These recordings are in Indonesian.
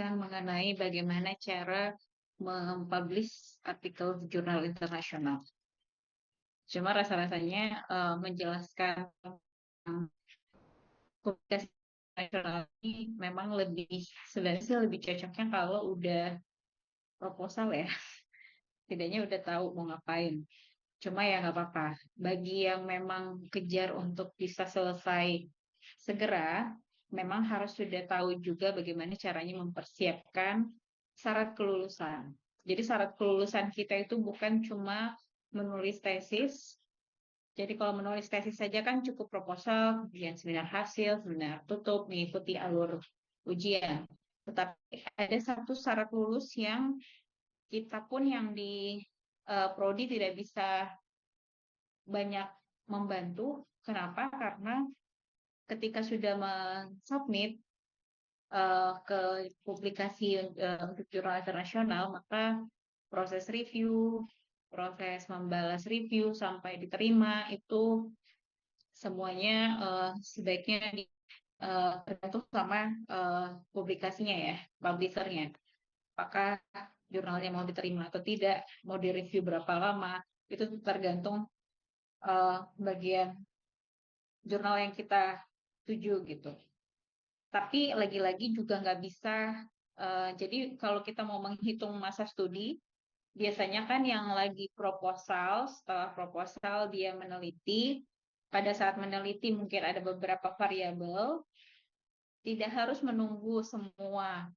menjelaskan mengenai bagaimana cara mempublish artikel di jurnal internasional. Cuma rasa-rasanya menjelaskan tentang publikasi internasional ini memang sebenarnya sih lebih cocoknya kalau udah proposal ya, setidaknya udah tahu mau ngapain. Cuma ya nggak apa-apa. Bagi yang memang kejar untuk bisa selesai segera, memang harus sudah tahu juga bagaimana caranya mempersiapkan syarat kelulusan. Jadi syarat kelulusan kita itu bukan cuma menulis tesis. Jadi kalau menulis tesis saja kan cukup proposal, kemudian seminar hasil, seminar tutup, mengikuti alur ujian. Tetapi ada satu syarat lulus yang kita pun yang di prodi tidak bisa banyak membantu. Kenapa? Karena ketika sudah mensubmit ke publikasi untuk jurnal internasional, maka proses review, proses membalas review sampai diterima itu semuanya sebaiknya tergantung sama publikasinya ya, publishernya. Apakah jurnalnya mau diterima atau tidak, mau direview berapa lama, itu tergantung bagian jurnal yang kita tuju gitu. Tapi lagi-lagi juga nggak bisa, jadi kalau kita mau menghitung masa studi, biasanya kan yang lagi proposal, setelah proposal dia meneliti, pada saat meneliti mungkin ada beberapa variabel, tidak harus menunggu semua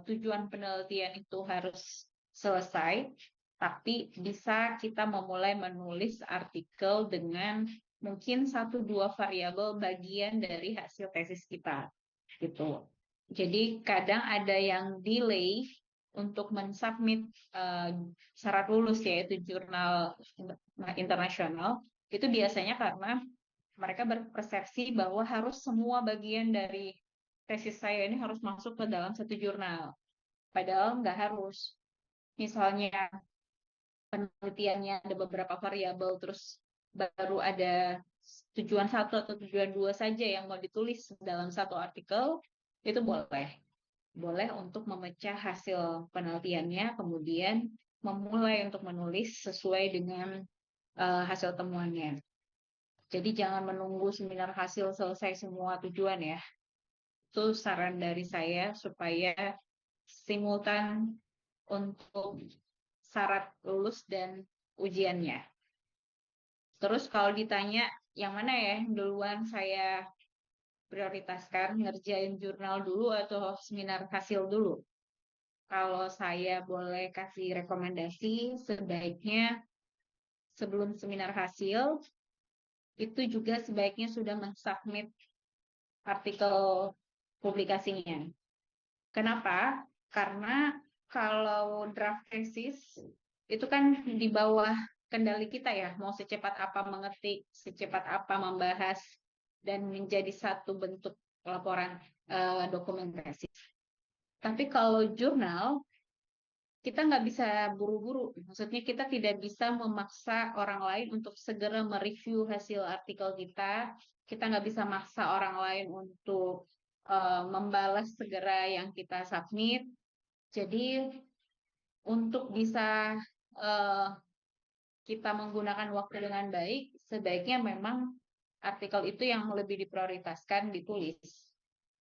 tujuan penelitian itu harus selesai, tapi bisa kita memulai menulis artikel dengan mungkin 1-2 variabel bagian dari hasil tesis kita gitu. Jadi kadang ada yang delay untuk mensubmit syarat lulus yaitu jurnal internasional itu biasanya karena mereka berpersepsi bahwa harus semua bagian dari tesis saya ini harus masuk ke dalam satu jurnal. Padahal nggak harus. Misalnya penelitiannya ada beberapa variabel, terus baru ada tujuan 1 atau tujuan 2 saja yang mau ditulis dalam satu artikel, itu boleh. Boleh untuk memecah hasil penelitiannya, kemudian memulai untuk menulis sesuai dengan hasil temuannya. Jadi jangan menunggu seminar hasil selesai semua tujuan ya. Itu saran dari saya supaya simultan untuk syarat lulus dan ujiannya. Terus kalau ditanya yang mana ya duluan saya prioritaskan, ngerjain jurnal dulu atau seminar hasil dulu? Kalau saya boleh kasih rekomendasi, sebaiknya sebelum seminar hasil, itu juga sebaiknya sudah mensubmit artikel publikasinya. Kenapa? Karena kalau draft thesis itu kan di bawah kendali kita ya, mau secepat apa mengetik, secepat apa membahas, dan menjadi satu bentuk laporan dokumentasi. Tapi kalau jurnal, kita nggak bisa buru-buru. Maksudnya kita tidak bisa memaksa orang lain untuk segera mereview hasil artikel kita. Kita nggak bisa maksa orang lain untuk membalas segera yang kita submit. Jadi untuk bisa kita menggunakan waktu dengan baik, sebaiknya memang artikel itu yang lebih diprioritaskan ditulis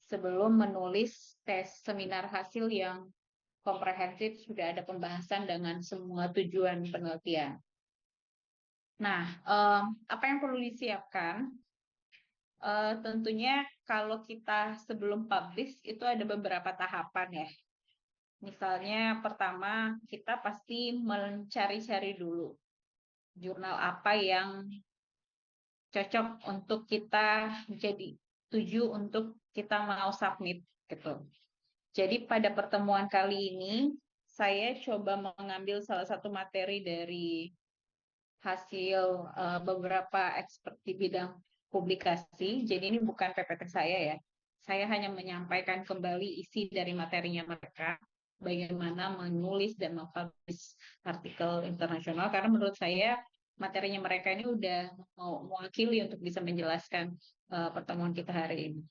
sebelum menulis tes seminar hasil yang komprehensif, sudah ada pembahasan dengan semua tujuan penelitian. Nah, apa yang perlu disiapkan? Tentunya kalau kita sebelum publish itu ada beberapa tahapan ya. Misalnya pertama kita pasti mencari-cari dulu jurnal apa yang cocok untuk kita jadi tuju untuk kita mau submit gitu. Jadi pada pertemuan kali ini saya coba mengambil salah satu materi dari hasil beberapa expert di bidang publikasi. Jadi ini bukan PPT saya ya. Saya hanya menyampaikan kembali isi dari materinya mereka, bagaimana menulis dan mempublish artikel internasional, karena menurut saya materinya mereka ini udah mewakili untuk bisa menjelaskan pertemuan kita hari ini.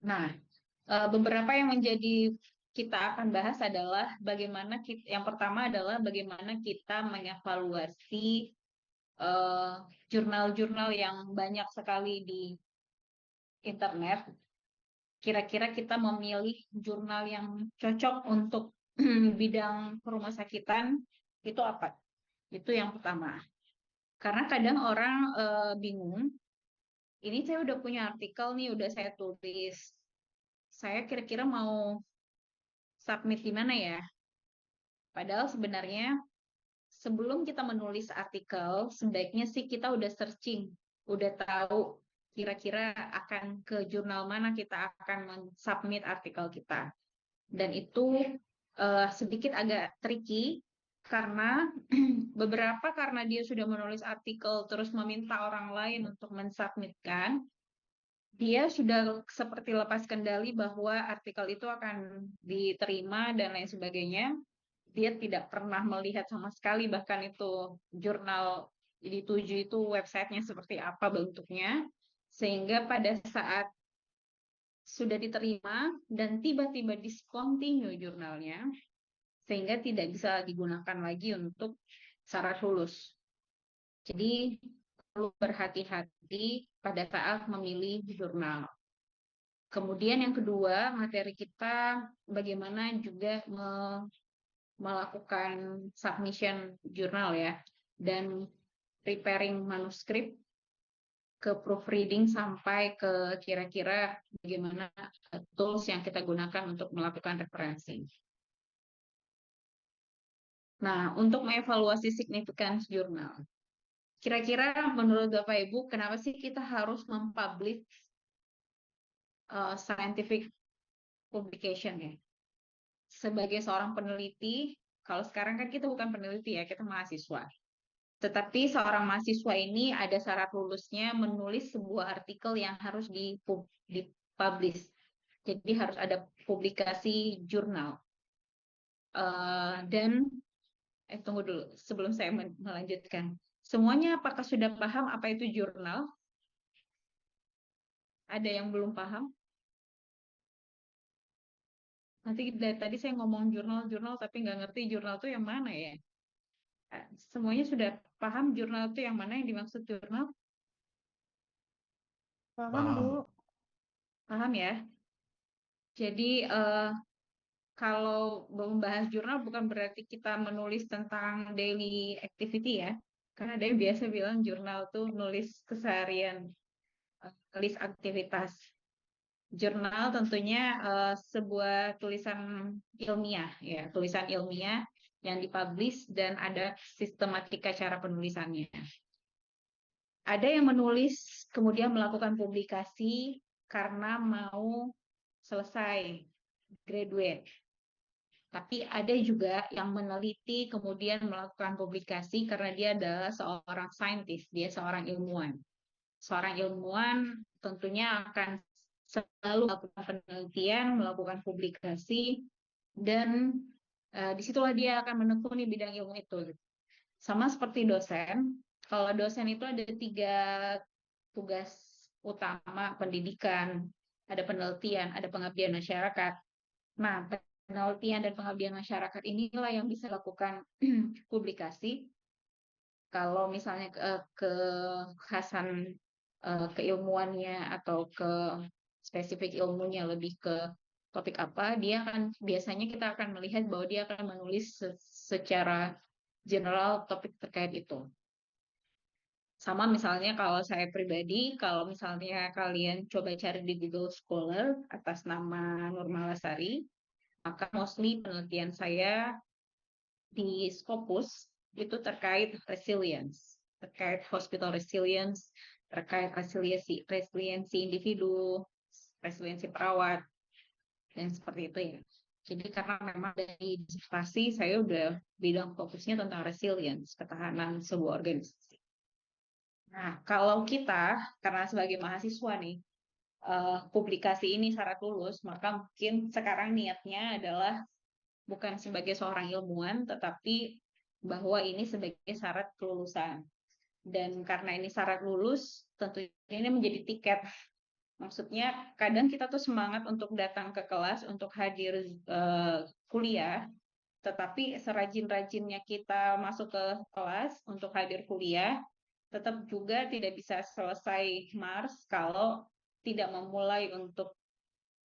Nah, beberapa yang menjadi kita akan bahas adalah bagaimana kita, yang pertama adalah bagaimana kita mengevaluasi eh, jurnal-jurnal yang banyak sekali di internet. Kira-kira kita memilih jurnal yang cocok untuk bidang rumah sakitan itu apa? Itu yang pertama. Karena kadang orang bingung, ini saya udah punya artikel nih, udah saya tulis. Saya kira-kira mau submit di mana ya? Padahal sebenarnya sebelum kita menulis artikel, sebaiknya sih kita udah searching, udah tahu kira-kira akan ke jurnal mana kita akan submit artikel kita. Dan itu sedikit agak tricky karena karena dia sudah menulis artikel terus meminta orang lain untuk mensubmitkan, dia sudah seperti lepas kendali bahwa artikel itu akan diterima dan lain sebagainya. Dia tidak pernah melihat sama sekali bahkan itu jurnal dituju itu websitenya seperti apa bentuknya, sehingga pada saat sudah diterima dan tiba-tiba discontinue jurnalnya, sehingga tidak bisa digunakan lagi untuk syarat lulus. Jadi perlu berhati-hati pada saat memilih jurnal. Kemudian yang kedua, materi kita bagaimana juga melakukan submission jurnal ya, dan preparing manuskrip ke proofreading sampai ke kira-kira bagaimana tools yang kita gunakan untuk melakukan referensi. Nah, untuk mengevaluasi significance jurnal, kira-kira menurut Bapak Ibu, kenapa sih kita harus mempublish scientific publication ya? Sebagai seorang peneliti, kalau sekarang kan kita bukan peneliti ya, kita mahasiswa. Tetapi seorang mahasiswa ini ada syarat lulusnya menulis sebuah artikel yang harus dipublish. Jadi harus ada publikasi jurnal. Dan tunggu dulu sebelum saya melanjutkan. Semuanya apakah sudah paham apa itu jurnal? Ada yang belum paham? Nanti dari tadi saya ngomong jurnal-jurnal tapi nggak ngerti jurnal itu yang mana ya. Semuanya sudah paham jurnal itu yang mana yang dimaksud jurnal? Paham, Bu. Paham. Paham ya? Jadi kalau membahas jurnal bukan berarti kita menulis tentang daily activity ya. Karena ada yang biasa bilang jurnal tuh nulis keseharian, list aktivitas. Jurnal tentunya sebuah tulisan ilmiah ya, tulisan ilmiah yang dipublish dan ada sistematika cara penulisannya. Ada yang menulis kemudian melakukan publikasi karena mau selesai graduate. Tapi ada juga yang meneliti kemudian melakukan publikasi karena dia adalah seorang saintis, dia seorang ilmuwan. Seorang ilmuwan tentunya akan selalu melakukan penelitian, melakukan publikasi, dan disitulah dia akan menekuni bidang ilmu itu. Sama seperti dosen, kalau dosen itu ada 3 tugas utama pendidikan, ada penelitian, ada pengabdian masyarakat. Nah, penelitian dan pengabdian masyarakat inilah yang bisa lakukan publikasi. Kalau misalnya kekhasan keilmuannya atau ke spesifik ilmunya lebih ke topik apa, dia akan biasanya kita akan melihat bahwa dia akan menulis secara general topik terkait itu. Sama misalnya kalau saya pribadi, kalau misalnya kalian coba cari di Google Scholar atas nama Nurma Lasari, maka mostly penelitian saya di Scopus itu terkait resilience, terkait hospital resilience, terkait resiliensi individu, resiliensi perawat, dan seperti itu ya. Jadi karena memang dari disertasi saya udah bidang fokusnya tentang resilience, ketahanan sebuah organisasi. Nah, kalau kita, karena sebagai mahasiswa nih, publikasi ini syarat lulus, maka mungkin sekarang niatnya adalah bukan sebagai seorang ilmuwan, tetapi bahwa ini sebagai syarat kelulusan. Dan karena ini syarat lulus, tentunya ini menjadi tiket Maksudnya kadang kita tuh semangat untuk datang ke kelas, untuk hadir kuliah, tetapi serajin-rajinnya kita masuk ke kelas untuk hadir kuliah, tetap juga tidak bisa selesai Mars kalau tidak memulai untuk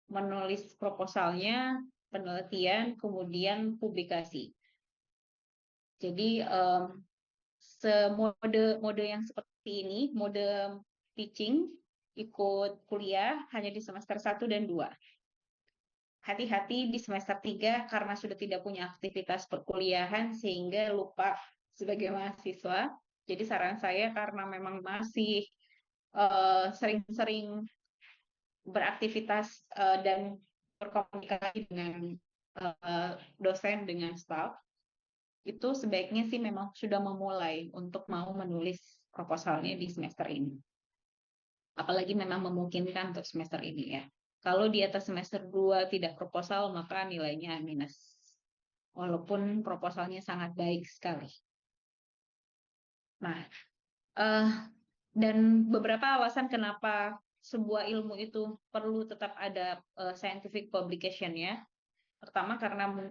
menulis proposalnya, penelitian, kemudian publikasi. Jadi mode yang seperti ini, mode teaching, ikut kuliah hanya di semester 1 dan 2. Hati-hati di semester 3 karena sudah tidak punya aktivitas perkuliahan sehingga lupa sebagai mahasiswa. Jadi saran saya karena memang masih sering-sering beraktivitas dan berkomunikasi dengan dosen, dengan staff, itu sebaiknya sih memang sudah memulai untuk mau menulis proposalnya di semester ini. Apalagi memang memungkinkan untuk semester ini ya. Kalau di atas semester 2 tidak proposal, maka nilainya minus. Walaupun proposalnya sangat baik sekali. Nah, dan beberapa alasan kenapa sebuah ilmu itu perlu tetap ada scientific publication ya. Pertama karena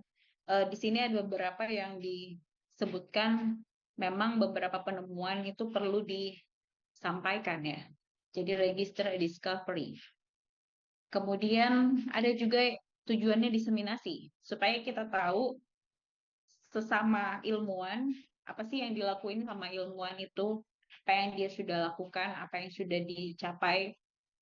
di sini ada beberapa yang disebutkan memang beberapa penemuan itu perlu disampaikan ya. Jadi register discovery. Kemudian ada juga tujuannya diseminasi supaya kita tahu sesama ilmuwan apa sih yang dilakuin sama ilmuwan itu, apa yang dia sudah lakukan, apa yang sudah dicapai.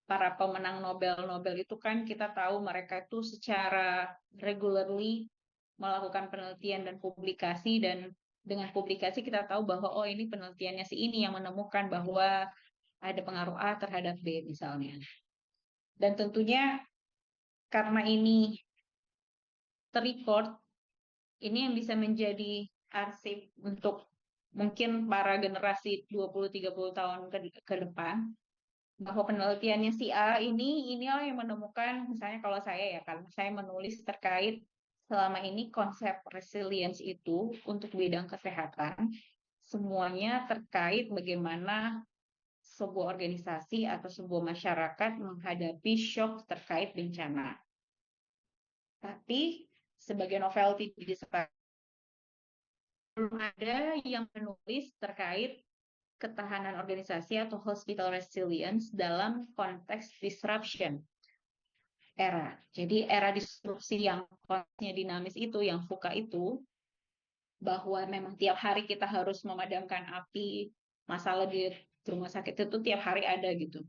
Para pemenang Nobel itu kan kita tahu mereka itu secara regularly melakukan penelitian dan publikasi, dan dengan publikasi kita tahu bahwa oh ini penelitiannya si ini yang menemukan bahwa ada pengaruh A terhadap B misalnya. Dan tentunya karena ini terrecord, ini yang bisa menjadi arsip untuk mungkin para generasi 20-30 tahun ke depan, bahwa penelitiannya si A inilah yang menemukan, misalnya kalau saya ya kan, saya menulis terkait selama ini konsep resilience itu untuk bidang kesehatan, semuanya terkait bagaimana sebuah organisasi atau sebuah masyarakat menghadapi shock terkait bencana. Tapi sebagai novelty di belum ada yang menulis terkait ketahanan organisasi atau hospital resilience dalam konteks disruption era. Jadi era disrupsi yang konteksnya dinamis itu, yang VUCA itu, bahwa memang tiap hari kita harus memadamkan api, masalah di rumah sakit itu tiap hari ada gitu.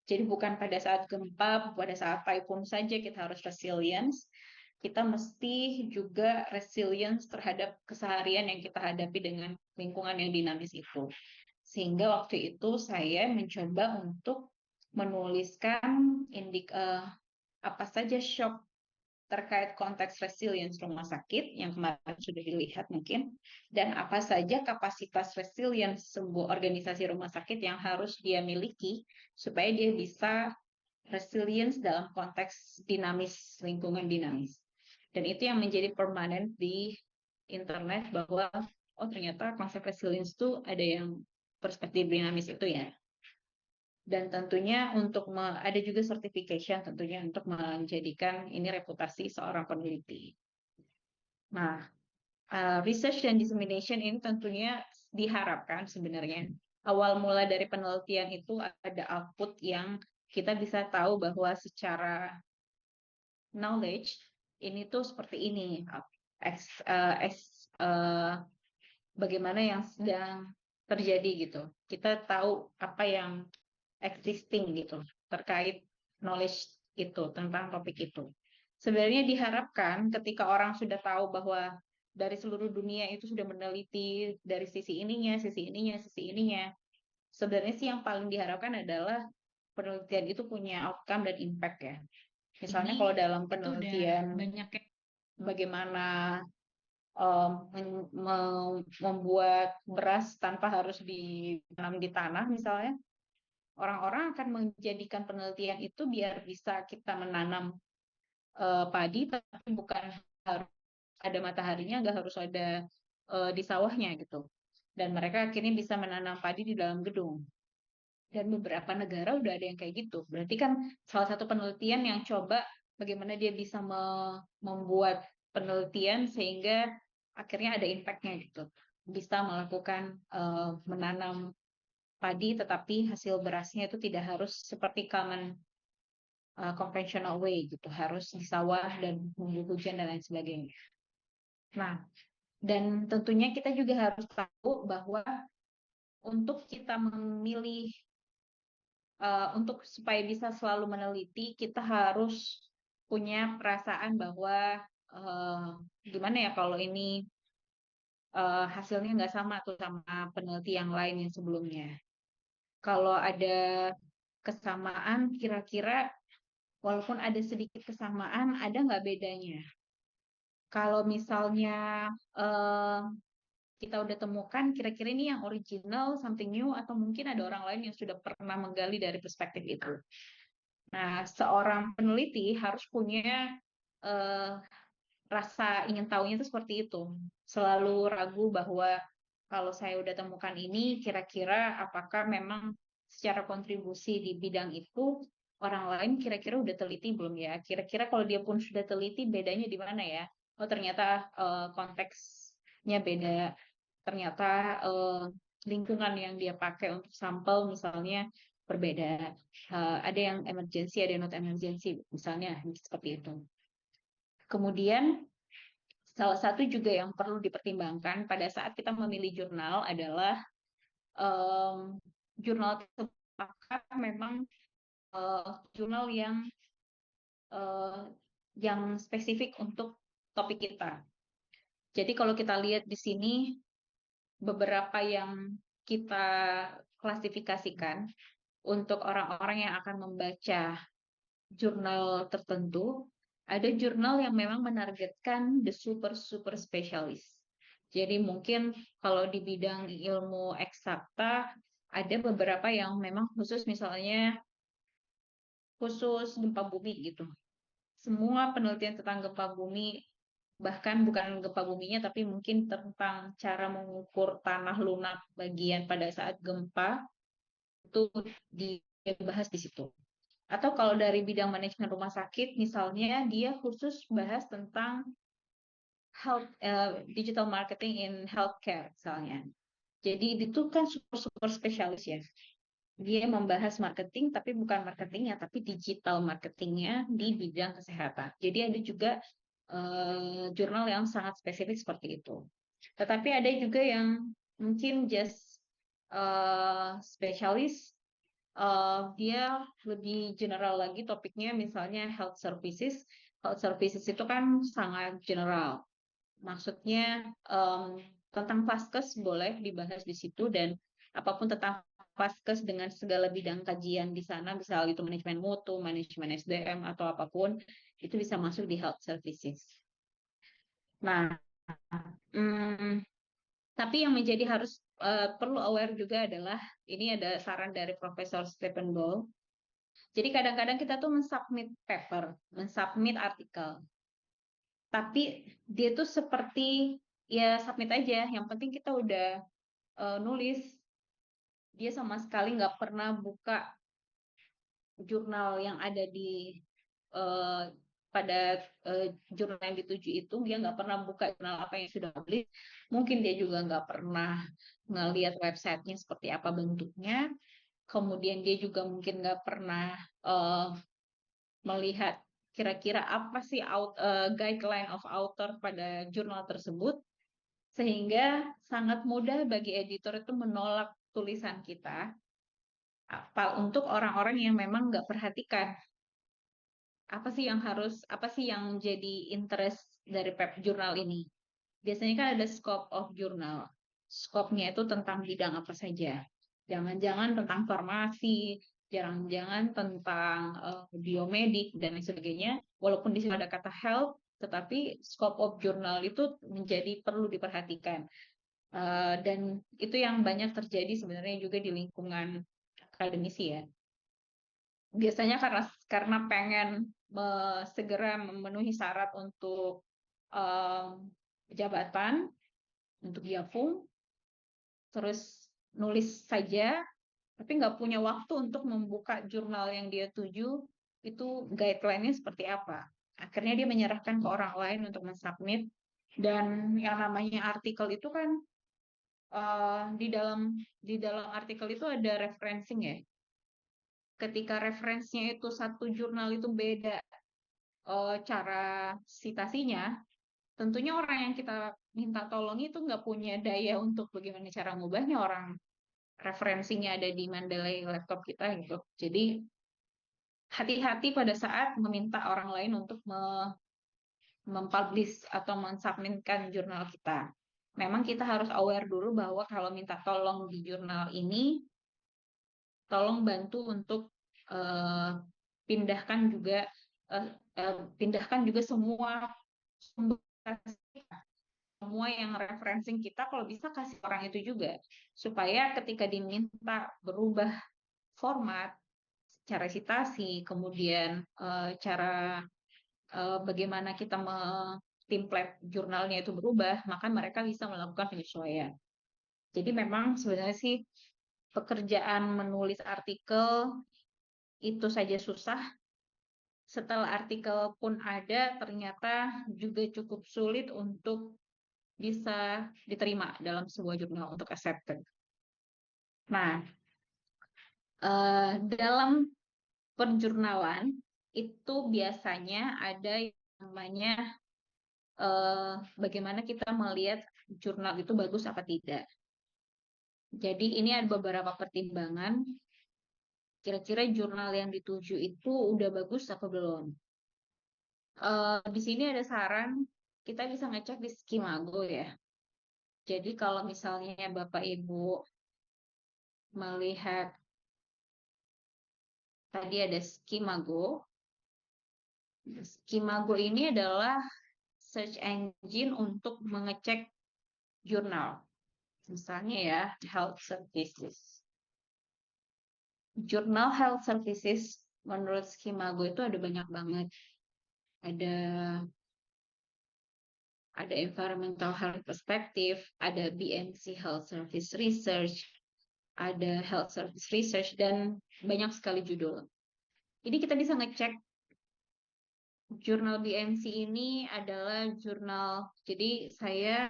Jadi bukan pada saat gempa, pada saat typhoon saja kita harus resilience, kita mesti juga resilience terhadap keseharian yang kita hadapi dengan lingkungan yang dinamis itu. Sehingga waktu itu saya mencoba untuk menuliskan apa saja shock terkait konteks resilience rumah sakit yang kemarin sudah dilihat mungkin, dan apa saja kapasitas resilience sebuah organisasi rumah sakit yang harus dia miliki supaya dia bisa resilience dalam konteks dinamis, lingkungan dinamis. Dan itu yang menjadi permanen di internet, bahwa oh ternyata konsep resilience itu ada yang perspektif dinamis itu ya. Dan tentunya untuk ada juga certification tentunya untuk menjadikan ini reputasi seorang peneliti. Nah, research dan dissemination ini tentunya diharapkan sebenarnya awal mula dari penelitian itu ada output yang kita bisa tahu bahwa secara knowledge ini tuh seperti ini, bagaimana yang sedang terjadi gitu. Kita tahu apa yang existing gitu terkait knowledge itu tentang topik itu. Sebenarnya diharapkan ketika orang sudah tahu bahwa dari seluruh dunia itu sudah meneliti dari sisi ininya, sisi ininya, sisi ininya. Sebenarnya sih yang paling diharapkan adalah penelitian itu punya outcome dan impact ya. Misalnya kalau dalam penelitian banyak bagaimana membuat beras tanpa harus ditanam di tanah misalnya, orang-orang akan menjadikan penelitian itu biar bisa kita menanam padi, tapi bukan harus ada mataharinya, nggak harus ada di sawahnya gitu. Dan mereka akhirnya bisa menanam padi di dalam gedung. Dan beberapa negara udah ada yang kayak gitu. Berarti kan salah satu penelitian yang coba bagaimana dia bisa membuat penelitian sehingga akhirnya ada impact-nya gitu. Bisa melakukan menanam padi tetapi hasil berasnya itu tidak harus seperti common conventional way gitu, harus di sawah dan nunggu hujan dan lain sebagainya. Nah, dan tentunya kita juga harus tahu bahwa untuk kita memilih untuk supaya bisa selalu meneliti, kita harus punya perasaan bahwa gimana ya kalau ini hasilnya nggak sama tuh sama peneliti yang lain yang sebelumnya. Kalau ada kesamaan, kira-kira walaupun ada sedikit kesamaan, ada nggak bedanya? Kalau misalnya eh, kita udah temukan kira-kira ini yang original, something new, atau mungkin ada orang lain yang sudah pernah menggali dari perspektif itu. Nah, seorang peneliti harus punya eh, rasa ingin tahunya itu seperti itu. Selalu ragu bahwa kalau saya udah temukan ini, kira-kira apakah memang secara kontribusi di bidang itu orang lain kira-kira udah teliti belum ya? Kira-kira kalau dia pun sudah teliti, bedanya di mana ya? Oh, ternyata konteksnya beda. Ternyata lingkungan yang dia pakai untuk sampel misalnya berbeda. Ada yang emergency, ada yang not emergency, misalnya seperti itu. Kemudian salah satu juga yang perlu dipertimbangkan pada saat kita memilih jurnal adalah jurnal tersebut apakah memang jurnal uh, yang spesifik untuk topik kita. Jadi kalau kita lihat di sini beberapa yang kita klasifikasikan untuk orang-orang yang akan membaca jurnal tertentu, ada jurnal yang memang menargetkan the super super specialist. Jadi mungkin kalau di bidang ilmu eksakta ada beberapa yang memang khusus misalnya khusus gempa bumi gitu. Semua penelitian tentang gempa bumi bahkan bukan gempa buminya tapi mungkin tentang cara mengukur tanah lunak bagian pada saat gempa itu dibahas di situ. Atau kalau dari bidang manajemen rumah sakit, misalnya dia khusus bahas tentang digital marketing in healthcare, misalnya. Jadi itu kan super super spesialis ya. Dia membahas marketing, tapi bukan marketingnya, tapi digital marketingnya di bidang kesehatan. Jadi ada juga jurnal yang sangat spesifik seperti itu. Tetapi ada juga yang mungkin just spesialis dia lebih general lagi topiknya misalnya health services. Health services itu kan sangat general. Maksudnya tentang vaskes boleh dibahas di situ dan apapun tentang vaskes dengan segala bidang kajian di sana, misalnya itu manajemen mutu, manajemen SDM atau apapun, itu bisa masuk di health services. Nah, hmm, tapi yang menjadi harus perlu aware juga adalah ini ada saran dari Profesor Stephen Gould. Jadi kadang-kadang kita tuh mensubmit paper, mensubmit artikel. Tapi dia tuh seperti ya submit aja. Yang penting kita udah nulis. Dia sama sekali nggak pernah buka jurnal yang ada di uh, pada jurnal yang dituju itu. Dia nggak pernah buka jurnal apa yang sudah publish. Mungkin dia juga nggak pernah ngelihat websitenya seperti apa bentuknya. Kemudian dia juga mungkin nggak pernah melihat kira-kira apa sih guideline of author pada jurnal tersebut, sehingga sangat mudah bagi editor itu menolak tulisan kita apa untuk orang-orang yang memang nggak perhatikan apa sih yang jadi interest dari jurnal ini. Biasanya kan ada scope of jurnal. Scope-nya itu tentang bidang apa saja. Jangan-jangan tentang farmasi, jangan-jangan tentang biomedik dan lain sebagainya. Walaupun di sini ada kata health, tetapi scope of jurnal itu menjadi perlu diperhatikan. Dan itu yang banyak terjadi sebenarnya juga di lingkungan akademisi ya. Biasanya karena pengen segera memenuhi syarat untuk jabatan, untuk Yafung, terus nulis saja, tapi nggak punya waktu untuk membuka jurnal yang dia tuju, itu guideline-nya seperti apa. Akhirnya dia menyerahkan ke orang lain untuk mensubmit, dan yang namanya artikel itu kan di dalam artikel itu ada referencing ya. Ketika referensinya itu satu jurnal itu beda cara citasinya, tentunya orang yang kita minta tolong itu nggak punya daya untuk bagaimana cara ngubahnya, orang referensinya ada di Mendeley laptop kita gitu. Jadi hati-hati pada saat meminta orang lain untuk mempublish atau mensubmitkan jurnal kita. Memang kita harus aware dulu bahwa kalau minta tolong di jurnal ini, tolong bantu untuk eh, pindahkan juga eh, pindahkan juga semua sumber semua yang referencing kita, kalau bisa kasih orang itu juga, supaya ketika diminta berubah format, cara citasi, kemudian cara bagaimana kita template jurnalnya itu berubah, maka mereka bisa melakukan penyesuaian. Jadi memang sebenarnya sih pekerjaan menulis artikel itu saja susah. Setelah artikel pun ada, ternyata juga cukup sulit untuk bisa diterima dalam sebuah jurnal untuk accepted. Nah, dalam penjurnalan itu biasanya ada yang namanya bagaimana kita melihat jurnal itu bagus apa tidak. Jadi ini ada beberapa pertimbangan. Kira-kira jurnal yang dituju itu udah bagus apa belum? Di sini ada saran, kita bisa ngecek di Skimago ya. Jadi kalau misalnya Bapak Ibu melihat tadi ada Skimago. Skimago ini adalah search engine untuk mengecek jurnal. Misalnya ya, health services. Jurnal health services menurut Skimago itu ada banyak banget. Ada ada environmental health perspective, ada BMC Health Service Research, ada Health Service Research, dan banyak sekali judul. Jadi kita bisa ngecek jurnal BMC ini adalah jurnal. Jadi saya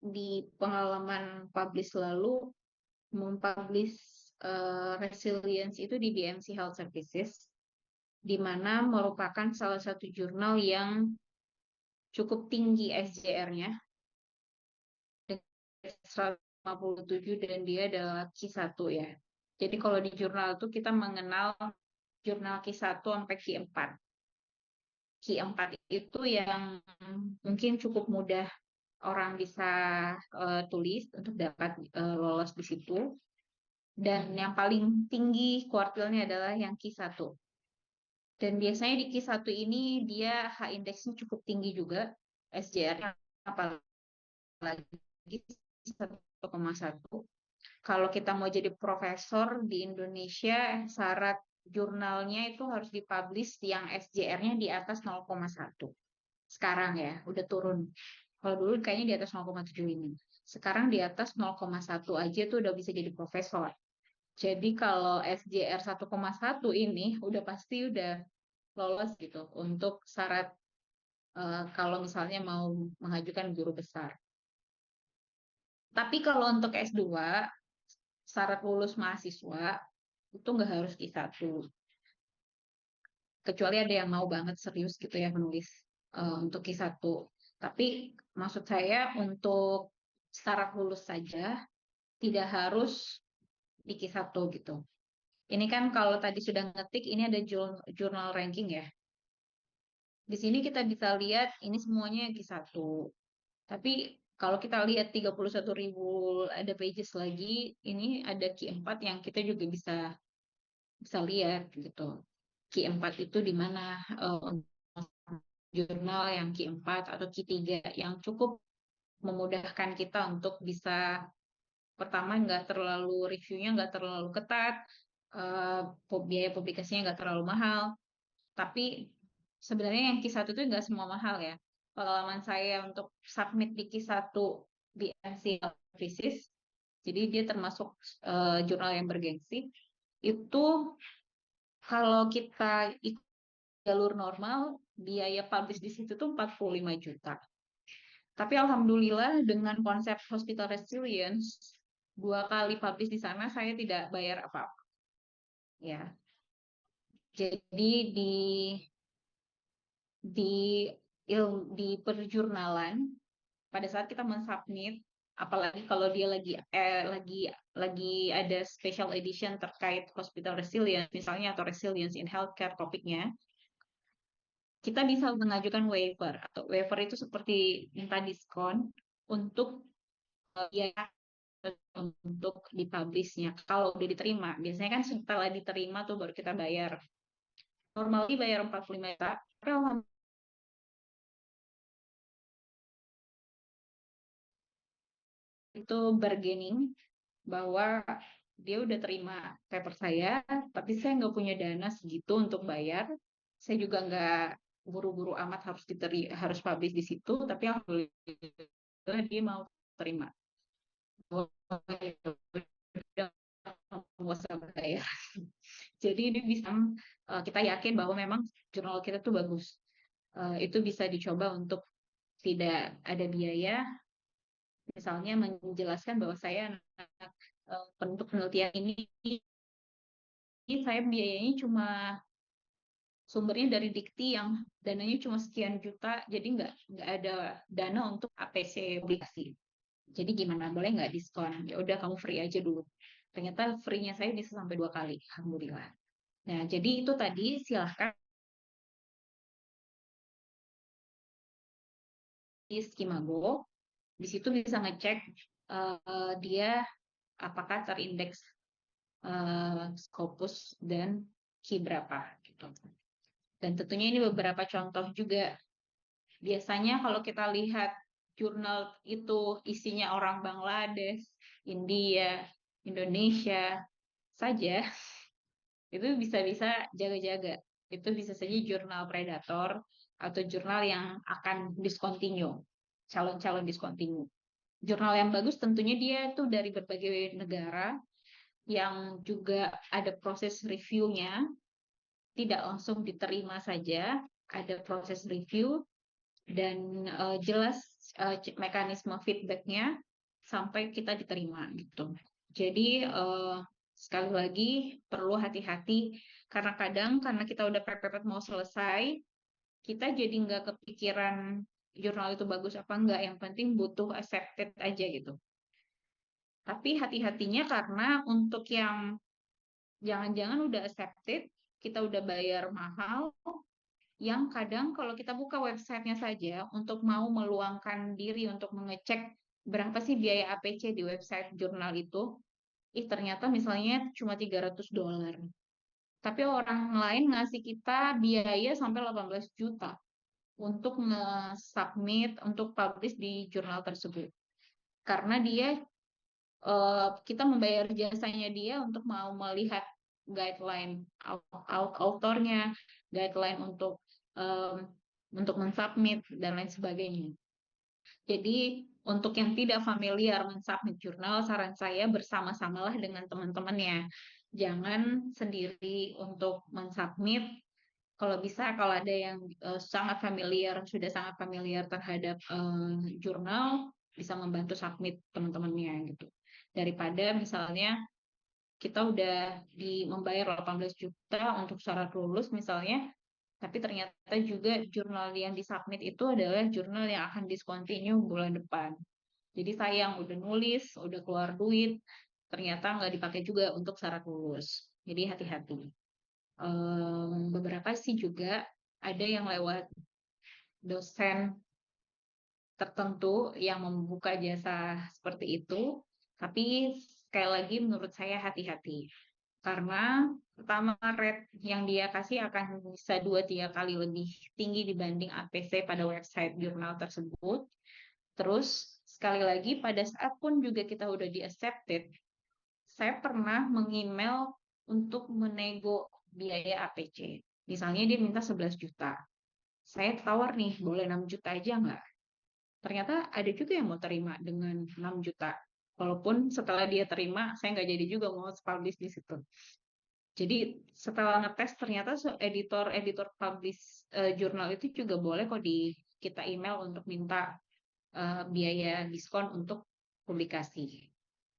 di pengalaman publish lalu mempublish resilience itu di BMC Health Services, di mana merupakan salah satu jurnal yang cukup tinggi SJR-nya, 157, dan dia adalah Q1 ya. Jadi kalau di jurnal itu kita mengenal jurnal Q1 sampai Q4. Q4 itu yang mungkin cukup mudah orang bisa tulis untuk dapat lolos di situ. Dan yang paling tinggi kuartilnya adalah yang Q1. Dan biasanya di Q1 ini dia H-indeksnya cukup tinggi juga, SJR-nya apalagi 1,1. Kalau kita mau jadi profesor di Indonesia, syarat jurnalnya itu harus dipublish yang SJR-nya di atas 0,1. Sekarang ya, udah turun. Kalau dulu kayaknya di atas 0,7 ini. Sekarang di atas 0,1 aja tuh udah bisa jadi profesor. Jadi kalau SJR 1,1 ini udah pasti udah lolos gitu untuk syarat kalau misalnya mau mengajukan guru besar. Tapi kalau untuk S2, syarat lulus mahasiswa itu nggak harus Q1. Kecuali ada yang mau banget serius gitu ya menulis untuk Q1. Tapi maksud saya untuk syarat lulus saja tidak harus di Q1 gitu. Ini kan kalau tadi sudah ngetik, ini ada jurnal ranking ya. Di sini kita bisa lihat ini semuanya Q1. Tapi kalau kita lihat 31.000 ada pages lagi, ini ada Q4 yang kita juga bisa bisa lihat gitu. Q4 itu di mana jurnal yang Q4 atau Q3 yang cukup memudahkan kita untuk bisa, pertama nggak terlalu reviewnya nggak terlalu ketat, biaya publikasinya nggak terlalu mahal, tapi sebenarnya yang Q1 itu nggak semua mahal ya. Pengalaman saya untuk submit di Q1 BMC Thesis, jadi dia termasuk jurnal yang bergengsi. itu kalau kita ikut jalur normal, biaya publish di situ tuh 45 juta. Tapi alhamdulillah dengan konsep hospital resilience, 2 kali publish di sana saya tidak bayar apa-apa. Ya, jadi di di perjurnalan pada saat kita mensubmit, apalagi kalau dia lagi ada special edition terkait hospital resilience misalnya atau resilience in healthcare topiknya, kita bisa mengajukan waiver atau waiver itu seperti minta diskon untuk ya untuk dipublishnya. Kalau udah diterima, biasanya kan setelah diterima tuh baru kita bayar. Normalnya bayar 45 juta, tapi itu bargaining bahwa dia udah terima paper saya, tapi saya nggak punya dana segitu untuk bayar. Saya juga nggak buru-buru amat harus publish di situ, tapi alhamdulillah dia mau terima. Oh, ya udah, nggak usah bayar. Jadi ini bisa kita yakin bahwa memang jurnal kita tuh bagus. Itu bisa dicoba untuk tidak ada biaya, misalnya menjelaskan bahwa saya untuk penelitian ini saya biayanya cuma sumbernya dari Dikti yang dananya cuma sekian juta, jadi nggak ada dana untuk APC publikasi. Jadi gimana, boleh nggak diskon? Ya udah kamu free aja dulu. Ternyata free-nya saya bisa sampai 2 kali, alhamdulillah. Nah, jadi itu tadi silahkan di Skimago. Di situ bisa ngecek dia apakah terindeks Scopus dan Ki berapa gitu. Dan tentunya ini beberapa contoh juga. Biasanya kalau kita lihat jurnal itu isinya orang Bangladesh, India, Indonesia saja, itu bisa-bisa jaga-jaga. Itu bisa saja jurnal predator atau jurnal yang akan discontinue, calon-calon discontinue. Jurnal yang bagus tentunya dia itu dari berbagai negara yang juga ada proses reviewnya, tidak langsung diterima saja, ada proses review dan jelas mekanisme feedbacknya sampai kita diterima gitu. Jadi sekali lagi perlu hati-hati karena kadang karena kita udah pepet mau selesai, kita jadi nggak kepikiran jurnal itu bagus apa enggak, yang penting butuh accepted aja gitu. Tapi hati-hatinya karena untuk yang jangan-jangan udah accepted, kita udah bayar mahal, yang kadang kalau kita buka websitenya saja untuk mau meluangkan diri untuk mengecek berapa sih biaya APC di website jurnal itu, ternyata misalnya cuma $300. Tapi orang lain ngasih kita biaya sampai 18 juta untuk nge-submit, untuk publish di jurnal tersebut. Karena kita membayar jasanya dia untuk mau melihat guideline autornya, guideline untuk mensubmit dan lain sebagainya. Jadi untuk yang tidak familiar mensubmit jurnal, saran saya bersama-samalah dengan teman-temannya. Jangan sendiri untuk mensubmit. Kalau bisa, kalau ada yang sudah sangat familiar terhadap jurnal, bisa membantu submit teman-temannya gitu. Daripada misalnya kita udah membayar 18 juta untuk syarat lulus misalnya, tapi ternyata juga jurnal yang disubmit itu adalah jurnal yang akan discontinue bulan depan. Jadi sayang, udah nulis, udah keluar duit, ternyata nggak dipakai juga untuk syarat lulus. Jadi hati-hati. Beberapa sih juga ada yang lewat dosen tertentu yang membuka jasa seperti itu, tapi sekali lagi menurut saya hati-hati. Karena pertama rate yang dia kasih akan bisa 2-3 kali lebih tinggi dibanding APC pada website jurnal tersebut. Terus sekali lagi pada saat pun juga kita udah di accepted, saya pernah mengemail untuk menego biaya APC. Misalnya dia minta 11 juta. Saya tawar nih, boleh 6 juta aja nggak? Ternyata ada juga yang mau terima dengan 6 juta. Walaupun setelah dia terima, saya nggak jadi juga mau publish di situ. Jadi setelah ngetes ternyata editor publish jurnal itu juga boleh kok kita email untuk minta biaya diskon untuk publikasi.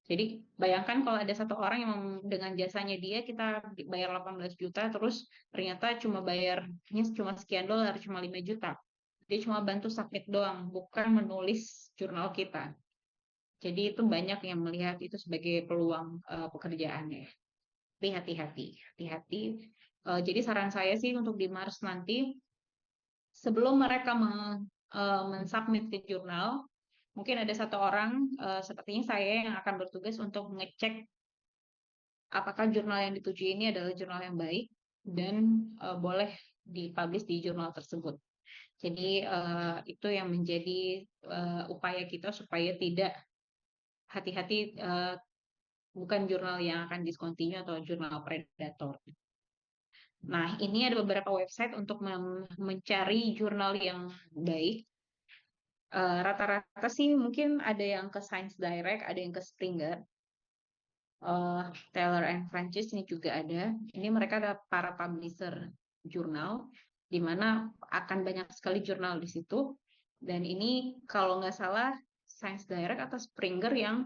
Jadi bayangkan kalau ada satu orang yang dengan jasanya dia kita bayar 18 juta, terus ternyata cuma bayarnya cuma sekian dolar, cuma 5 juta. Dia cuma bantu submit doang, bukan menulis jurnal kita. Jadi itu banyak yang melihat itu sebagai peluang pekerjaan ya. Tapi hati-hati. Jadi saran saya sih untuk di Mars nanti, sebelum mereka mensubmit ke jurnal, mungkin ada satu orang sepertinya saya yang akan bertugas untuk ngecek apakah jurnal yang dituju ini adalah jurnal yang baik dan boleh dipublish di jurnal tersebut. Jadi itu yang menjadi upaya kita supaya tidak hati-hati, bukan jurnal yang akan discontinue atau jurnal predator. Nah, ini ada beberapa website untuk mencari jurnal yang baik. Rata-rata sih mungkin ada yang ke Science Direct, ada yang ke Springer. Taylor and Francis ini juga ada. Ini mereka ada para publisher jurnal, di mana akan banyak sekali jurnal di situ. Dan ini kalau nggak salah Science Direct atau Springer yang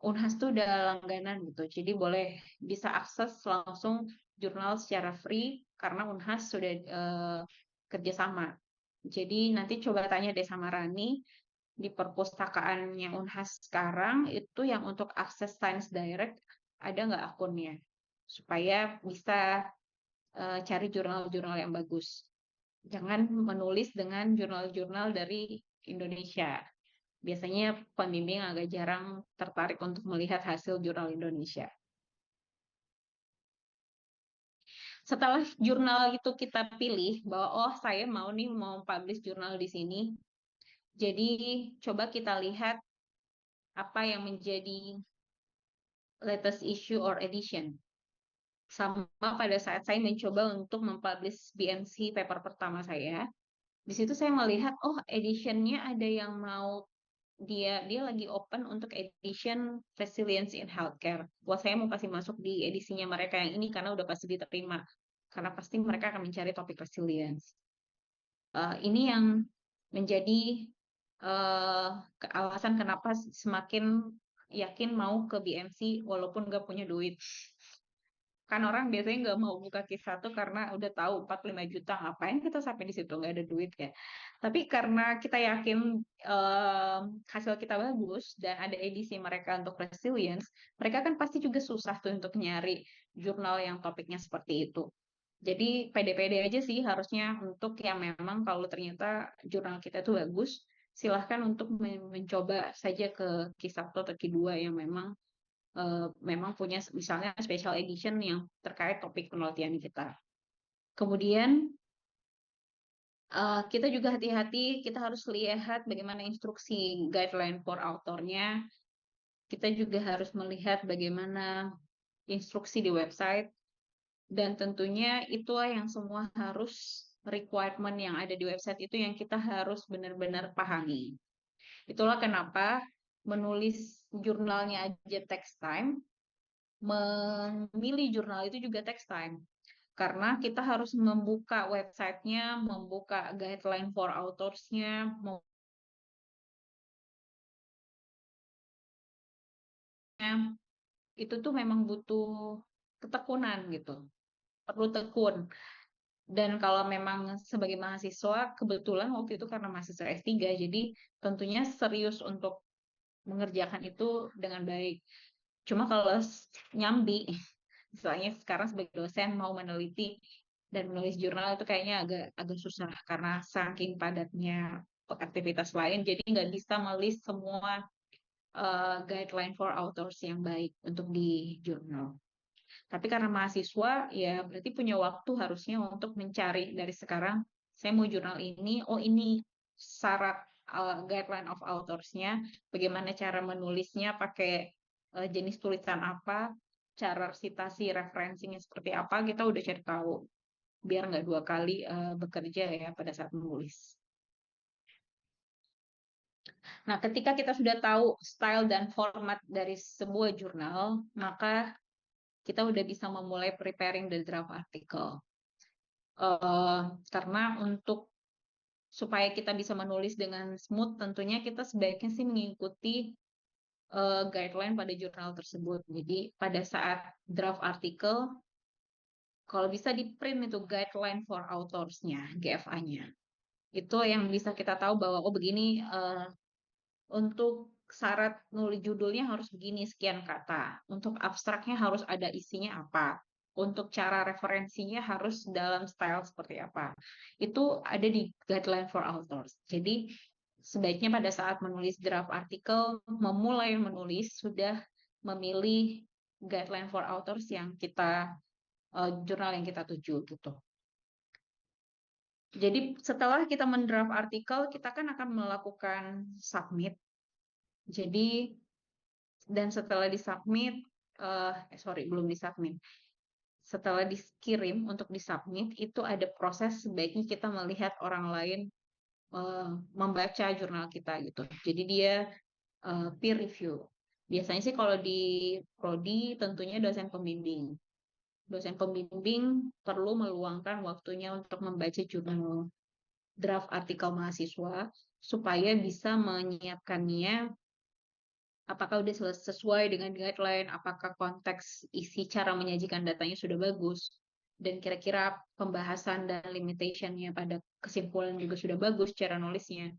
Unhas tuh udah langganan gitu. Jadi boleh bisa akses langsung jurnal secara free karena Unhas sudah kerjasama. Jadi nanti coba tanya deh sama Rani, di perpustakaannya Unhas sekarang itu yang untuk akses Science Direct ada nggak akunnya supaya bisa cari jurnal-jurnal yang bagus. Jangan menulis dengan jurnal-jurnal dari Indonesia. Biasanya pembimbing agak jarang tertarik untuk melihat hasil jurnal Indonesia. Setelah jurnal itu kita pilih bahwa oh saya mau publish jurnal di sini. Jadi coba kita lihat apa yang menjadi latest issue or edition. Sama pada saat saya mencoba untuk mempublish BMC paper pertama saya, di situ saya melihat oh editionnya ada yang mau dia lagi open untuk edition Resilience in Healthcare. Wah, saya mau kasih masuk di edisinya mereka yang ini karena udah pasti diterima. Karena pasti mereka akan mencari topik resilience. Ini yang menjadi alasan kenapa semakin yakin mau ke BMC walaupun nggak punya duit. Kan orang biasanya nggak mau buka kisah tuh karena udah tahu 45 juta, ngapain kita sampai di situ, nggak ada duit ya. Tapi karena kita yakin hasil kita bagus dan ada edisi mereka untuk resilience, mereka kan pasti juga susah tuh untuk nyari jurnal yang topiknya seperti itu. Jadi pede-pede aja sih harusnya untuk yang memang kalau ternyata jurnal kita tuh bagus, silahkan untuk mencoba saja ke kisah atau kedua yang memang punya misalnya special edition yang terkait topik penelitian kita. Kemudian kita juga hati-hati, kita harus lihat bagaimana instruksi guideline for authornya. Kita juga harus melihat bagaimana instruksi di website. Dan tentunya itulah yang semua harus requirement yang ada di website itu yang kita harus benar-benar pahami. Itulah kenapa menulis jurnalnya aja text time, memilih jurnal itu juga text time. Karena kita harus membuka websitenya, membuka guideline for authors-nya, itu tuh memang butuh ketekunan gitu, perlu tekun. Dan kalau memang sebagai mahasiswa, kebetulan waktu itu karena mahasiswa S3, jadi tentunya serius untuk mengerjakan itu dengan baik. Cuma kalau nyambi, misalnya sekarang sebagai dosen mau meneliti dan menulis jurnal itu kayaknya agak susah karena saking padatnya aktivitas lain, jadi nggak bisa melis semua guideline for authors yang baik untuk di jurnal. Tapi karena mahasiswa, ya berarti punya waktu harusnya untuk mencari dari sekarang, saya mau jurnal ini, oh ini syarat guideline of authors-nya, bagaimana cara menulisnya, pakai jenis tulisan apa, cara citasi referensinya seperti apa, kita udah cari tahu. Biar nggak dua kali bekerja ya pada saat menulis. Nah, ketika kita sudah tahu style dan format dari sebuah jurnal, maka kita udah bisa memulai preparing the draft article. Karena untuk supaya kita bisa menulis dengan smooth, tentunya kita sebaiknya sih mengikuti guideline pada jurnal tersebut. Jadi pada saat draft article, kalau bisa di print itu guideline for authors-nya, GFA-nya. Itu yang bisa kita tahu bahwa oh begini untuk syarat nulis judulnya harus begini sekian kata. Untuk abstraknya harus ada isinya apa. Untuk cara referensinya harus dalam style seperti apa. Itu ada di guideline for authors. Jadi sebaiknya pada saat menulis draft artikel, memulai menulis sudah memilih guideline for authors yang kita jurnal yang kita tuju gitu. Jadi setelah kita mendraft artikel, kita kan akan melakukan submit. Jadi dan setelah disubmit, belum disubmit. Setelah dikirim untuk disubmit, itu ada proses sebaiknya kita melihat orang lain membaca jurnal kita gitu. Jadi dia peer review. Biasanya sih kalau di prodi tentunya dosen pembimbing. Dosen pembimbing perlu meluangkan waktunya untuk membaca jurnal draft artikel mahasiswa supaya bisa menyiapkannya apakah udah sesuai dengan guideline, apakah konteks isi cara menyajikan datanya sudah bagus, dan kira-kira pembahasan dan limitation-nya pada kesimpulan juga sudah bagus cara nulisnya.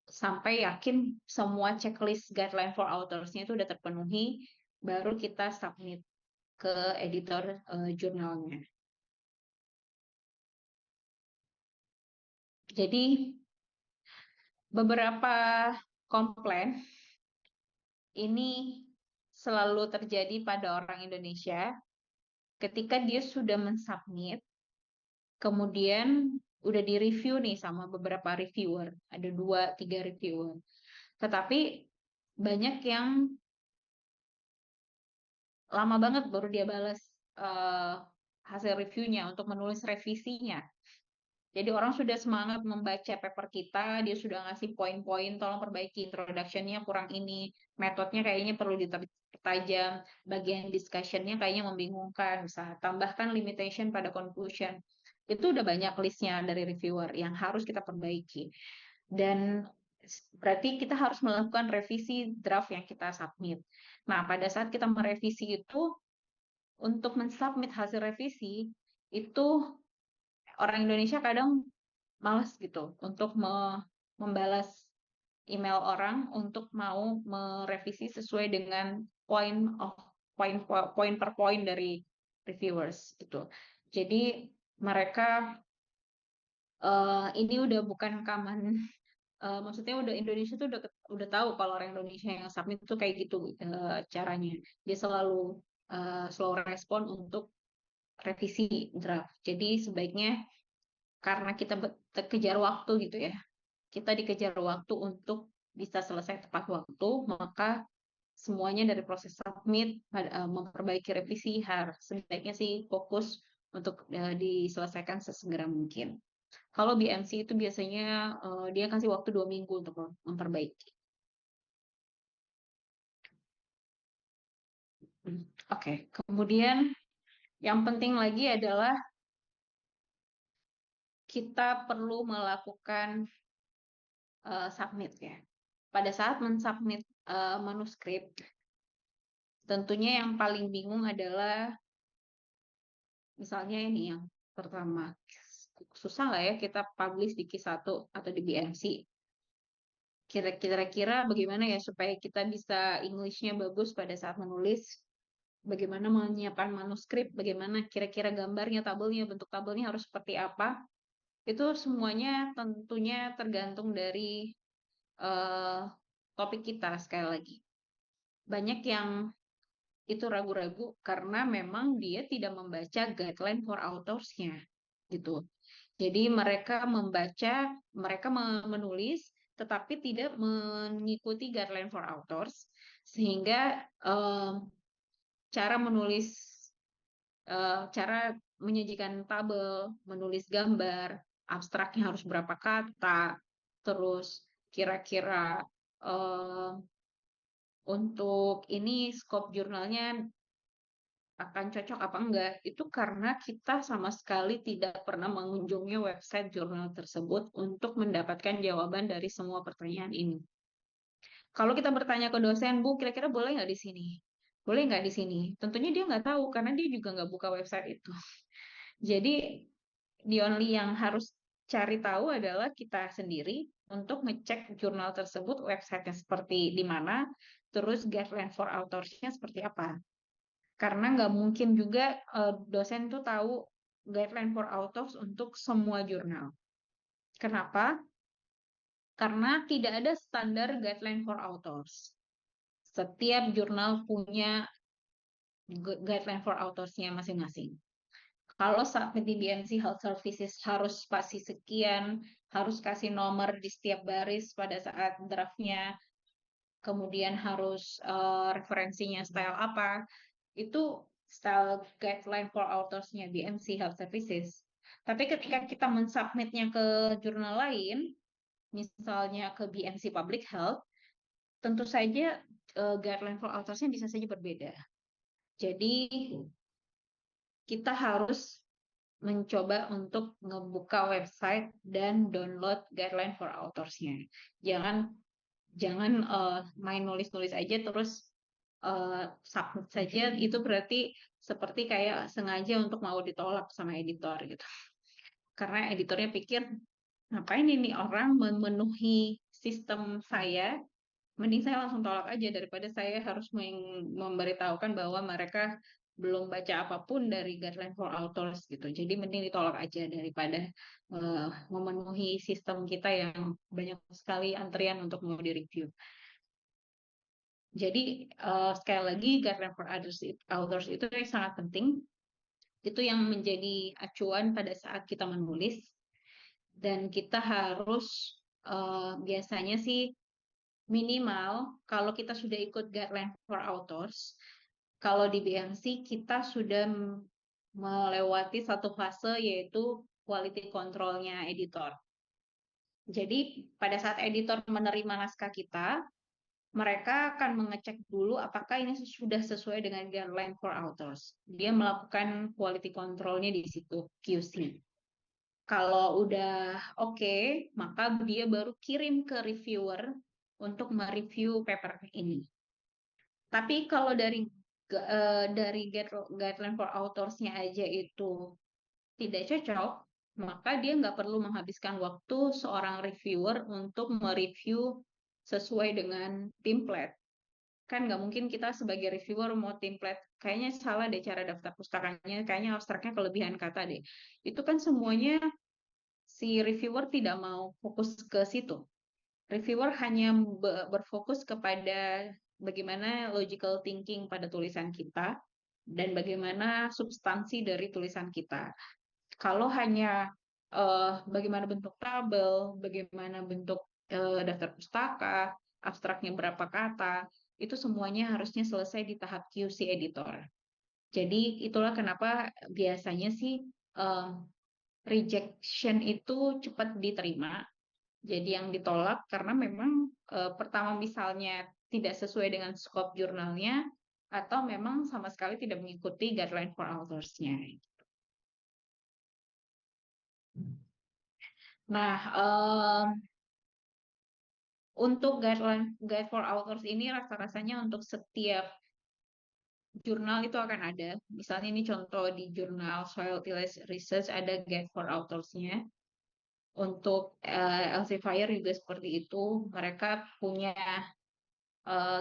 Sampai yakin semua checklist guideline for authors-nya itu udah terpenuhi, baru kita submit ke editor jurnalnya. Jadi beberapa komplain ini selalu terjadi pada orang Indonesia ketika dia sudah mensubmit, kemudian udah di-review nih sama beberapa reviewer, ada 2-3 reviewer. Tetapi banyak yang lama banget baru dia balas hasil reviewnya untuk menulis revisinya. Jadi orang sudah semangat membaca paper kita, dia sudah ngasih poin-poin, tolong perbaiki introduction-nya kurang ini, metodenya kayaknya perlu dipertajam, bagian discussion-nya kayaknya membingungkan, bisa tambahkan limitation pada conclusion. Itu udah banyak listnya dari reviewer yang harus kita perbaiki. Dan berarti kita harus melakukan revisi draft yang kita submit. Nah, pada saat kita merevisi itu, untuk mensubmit hasil revisi, itu orang Indonesia kadang malas gitu untuk membalas email orang untuk mau merevisi sesuai dengan poin per poin dari reviewers gitu. Jadi mereka ini udah bukan common, maksudnya udah Indonesia tuh udah tahu kalau orang Indonesia yang submit tuh kayak gitu caranya. Dia selalu slow respon untuk revisi draft. Jadi sebaiknya karena kita kejar waktu gitu ya, kita dikejar waktu untuk bisa selesai tepat waktu, maka semuanya dari proses submit, memperbaiki revisi, harus sebaiknya sih fokus untuk diselesaikan sesegera mungkin. Kalau BMC itu biasanya dia kasih waktu 2 minggu untuk memperbaiki. Oke, kemudian yang penting lagi adalah kita perlu melakukan submit ya. Pada saat mensubmit manuskrip, tentunya yang paling bingung adalah misalnya ini yang pertama, susah lah ya kita publish di Q1 atau di BMC. Kira-kira bagaimana ya supaya kita bisa English-nya bagus pada saat menulis, bagaimana menyiapkan manuskrip, bagaimana kira-kira gambarnya, tabelnya, bentuk tabelnya harus seperti apa. Itu semuanya tentunya tergantung dari topik kita sekali lagi. Banyak yang itu ragu-ragu karena memang dia tidak membaca guideline for authors-nya gitu. Jadi mereka membaca, mereka menulis tetapi tidak mengikuti guideline for authors sehingga cara menulis cara menyajikan tabel, menulis gambar, abstraknya harus berapa kata, terus kira-kira untuk ini scope jurnalnya akan cocok apa enggak, itu karena kita sama sekali tidak pernah mengunjungi website jurnal tersebut untuk mendapatkan jawaban dari semua pertanyaan ini. Kalau kita bertanya ke dosen, Bu, kira-kira boleh nggak di sini? Boleh nggak di sini? Tentunya dia nggak tahu karena dia juga nggak buka website itu. Jadi, the only yang harus cari tahu adalah kita sendiri untuk ngecek jurnal tersebut, websitenya seperti di mana, terus guideline for authors-nya seperti apa. Karena nggak mungkin juga dosen tuh tahu guideline for authors untuk semua jurnal. Kenapa? Karena tidak ada standar guideline for authors. Setiap jurnal punya guideline for authors-nya masing-masing. Kalau submit di BMC Health Services harus spasi sekian, harus kasih nomor di setiap baris pada saat draftnya, kemudian harus referensinya style apa, itu style guideline for authors-nya BMC Health Services. Tapi ketika kita mensubmitnya ke jurnal lain, misalnya ke BMC Public Health, tentu saja guideline for authors-nya bisa saja berbeda. Jadi kita harus mencoba untuk ngebuka website dan download guideline for authors-nya. Jangan jangan main nulis-nulis aja terus submit saja, itu berarti seperti kayak sengaja untuk mau ditolak sama editor gitu. Karena editornya pikir ngapain ini orang memenuhi sistem saya, mending saya langsung tolak aja daripada saya harus memberitahukan bahwa mereka belum baca apapun dari guideline for authors gitu. Jadi mending ditolak aja daripada memenuhi sistem kita yang banyak sekali antrian untuk mau direview. Jadi sekali lagi guideline for authors itu yang sangat penting. Itu yang menjadi acuan pada saat kita menulis, dan kita harus biasanya sih minimal kalau kita sudah ikut guideline for authors, kalau di BMC kita sudah melewati satu fase yaitu quality control-nya editor. Jadi pada saat editor menerima naskah kita, mereka akan mengecek dulu apakah ini sudah sesuai dengan guideline for authors. Dia melakukan quality control-nya di situ, QC. Kalau udah oke, maka dia baru kirim ke reviewer untuk mereview paper ini. Tapi kalau dari guideline for authors-nya aja itu tidak cocok, maka dia nggak perlu menghabiskan waktu seorang reviewer untuk mereview sesuai dengan template. Kan nggak mungkin kita sebagai reviewer mau template, kayaknya salah deh cara daftar pustakanya, kayaknya abstraknya kelebihan kata deh. Itu kan semuanya si reviewer tidak mau fokus ke situ. Reviewer hanya berfokus kepada bagaimana logical thinking pada tulisan kita dan bagaimana substansi dari tulisan kita. Kalau hanya bagaimana bentuk tabel, bagaimana bentuk daftar pustaka, abstraknya berapa kata, itu semuanya harusnya selesai di tahap QC editor. Jadi itulah kenapa biasanya sih rejection itu cepat diterima. Jadi yang ditolak karena memang pertama misalnya tidak sesuai dengan scope jurnalnya, atau memang sama sekali tidak mengikuti guideline for authors-nya. Nah, untuk guide for authors ini rasa-rasanya untuk setiap jurnal itu akan ada. Misalnya ini contoh di jurnal Soil Tillage Research ada guide for authors-nya. Untuk Elsevier juga seperti itu. Mereka punya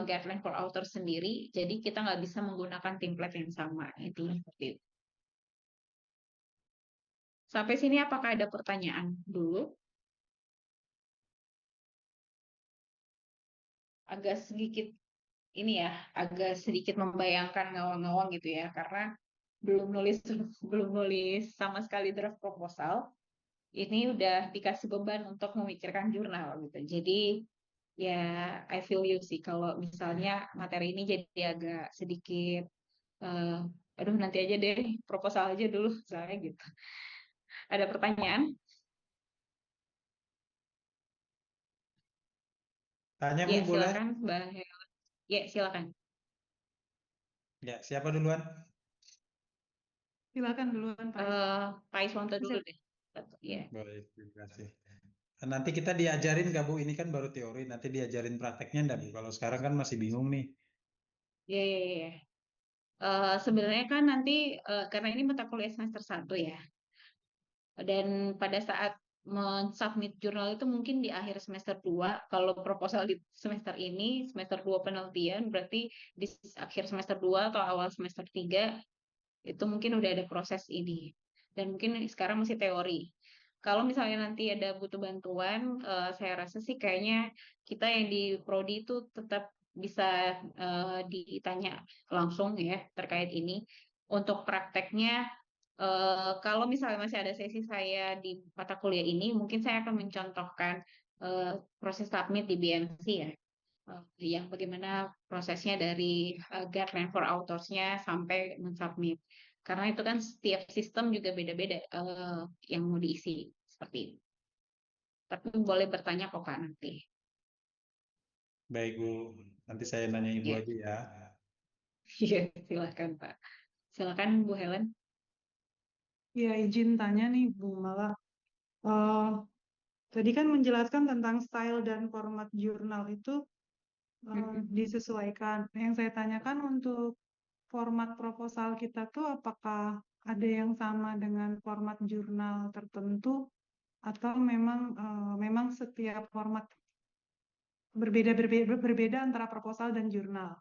guideline for authors sendiri. Jadi kita nggak bisa menggunakan template yang sama. Intinya seperti itu. Sampai sini apakah ada pertanyaan dulu? Agak sedikit ini ya, agak sedikit membayangkan ngawang-ngawang gitu ya, karena belum nulis belum nulis sama sekali draft proposal. Ini udah dikasih beban untuk memikirkan jurnal gitu. Jadi ya I feel you sih kalau misalnya materi ini jadi agak sedikit aduh nanti aja deh proposal aja dulu saya gitu. Ada pertanyaan? Tanya Ya Bu, boleh? silakan Mbak Hela. Ya silakan. Ya, siapa duluan? Silakan duluan, Pak. Pak Iswanto dulu deh. Ya, Baik, terima kasih. Nanti kita diajarin nggak Bu? Ini kan baru teori, nanti diajarin prakteknya nggak Bu? Kalau sekarang kan masih bingung nih. ya, ya, ya. Sebenarnya kan nanti karena ini mata kuliah semester 1 ya, dan pada saat mensubmit jurnal itu mungkin di akhir semester 2. Kalau proposal di semester ini, semester 2 penelitian, berarti di akhir semester 2 atau awal semester 3 itu mungkin udah ada proses ini. Dan mungkin sekarang masih teori. Kalau misalnya nanti ada butuh bantuan, saya rasa sih kayaknya kita yang di prodi itu tetap bisa ditanya langsung ya terkait ini. Untuk prakteknya, kalau misalnya masih ada sesi saya di mata kuliah ini, mungkin saya akan mencontohkan proses submit di BMC ya, yang bagaimana prosesnya dari guideline for authors-nya sampai mensubmit. Karena itu kan setiap sistem juga beda-beda yang mau diisi seperti itu. Tapi boleh bertanya kok Kak nanti. Baik Bu, nanti saya nanya Ibu Ya, aja ya. iya, silakan Pak. Silakan Bu Helen. Ya, izin tanya nih, Bu Mala. Eh, Tadi kan menjelaskan tentang style dan format jurnal itu disesuaikan. Yang saya tanyakan untuk format proposal kita tuh apakah ada yang sama dengan format jurnal tertentu atau memang setiap format berbeda antara proposal dan jurnal.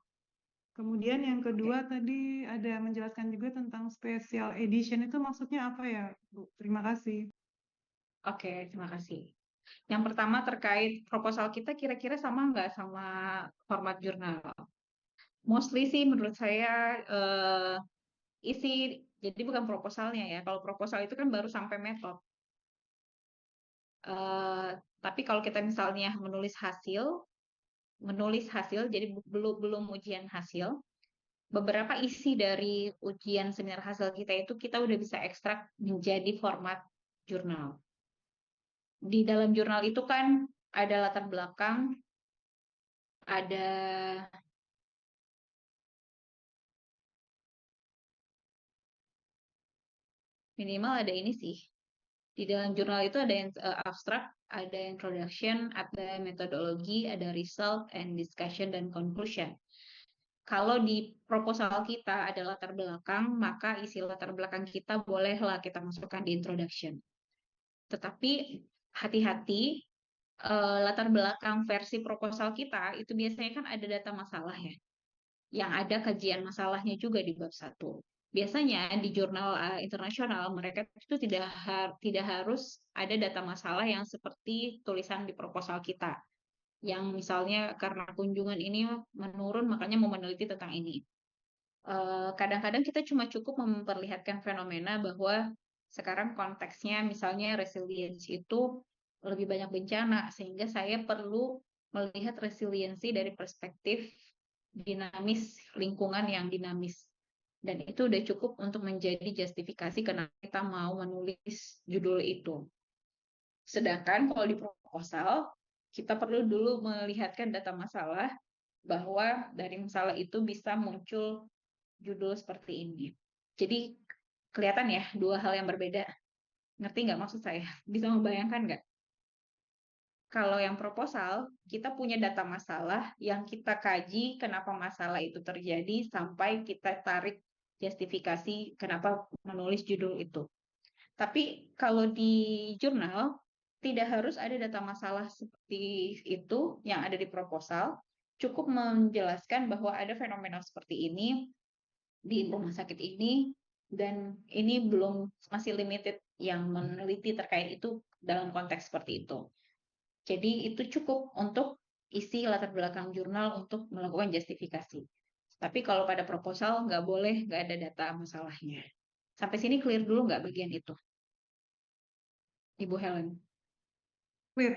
Kemudian yang kedua tadi ada menjelaskan juga tentang special edition itu maksudnya apa ya, Bu? Terima kasih. Oke, terima kasih. Yang pertama terkait proposal kita kira-kira sama nggak sama format jurnal? Mostly sih menurut saya isi, jadi bukan proposalnya ya. Kalau proposal itu kan baru sampai metode. Eh, tapi kalau kita misalnya menulis hasil, jadi belum belum ujian hasil, beberapa isi dari ujian seminar hasil kita itu kita udah bisa ekstrak menjadi format jurnal. Di dalam jurnal itu kan ada latar belakang, ada minimal ada ini sih. Di dalam jurnal itu ada yang abstrak, ada introduction, ada metodologi, ada result, and discussion, dan conclusion. Kalau di proposal kita ada latar belakang, maka isi latar belakang kita bolehlah kita masukkan di introduction. Tetapi hati-hati, latar belakang versi proposal kita itu biasanya kan ada data masalah ya, yang ada kajian masalahnya juga di bab 1. Biasanya di jurnal internasional mereka itu tidak harus ada data masalah yang seperti tulisan di proposal kita, yang misalnya karena kunjungan ini menurun makanya mau meneliti tentang ini. Kadang-kadang kita cuma cukup memperlihatkan fenomena bahwa sekarang konteksnya misalnya resilience itu lebih banyak bencana, sehingga saya perlu melihat resiliensi dari perspektif dinamis, lingkungan yang dinamis. Dan itu udah cukup untuk menjadi justifikasi kenapa kita mau menulis judul itu. Sedangkan kalau di proposal, kita perlu dulu melihatkan data masalah, bahwa dari masalah itu bisa muncul judul seperti ini. Jadi kelihatan ya dua hal yang berbeda. Ngerti nggak maksud saya? Bisa membayangkan nggak? Kalau yang proposal, kita punya data masalah yang kita kaji kenapa masalah itu terjadi sampai kita tarik justifikasi kenapa menulis judul itu. Tapi kalau di jurnal, tidak harus ada data masalah seperti itu yang ada di proposal. Cukup menjelaskan bahwa ada fenomena seperti ini di rumah sakit ini, dan ini belum, masih limited yang meneliti terkait itu dalam konteks seperti itu. Jadi itu cukup untuk isi latar belakang jurnal untuk melakukan justifikasi. Tapi kalau pada proposal nggak boleh, nggak ada data masalahnya. Sampai sini clear dulu nggak bagian itu, Ibu Helen? Clear.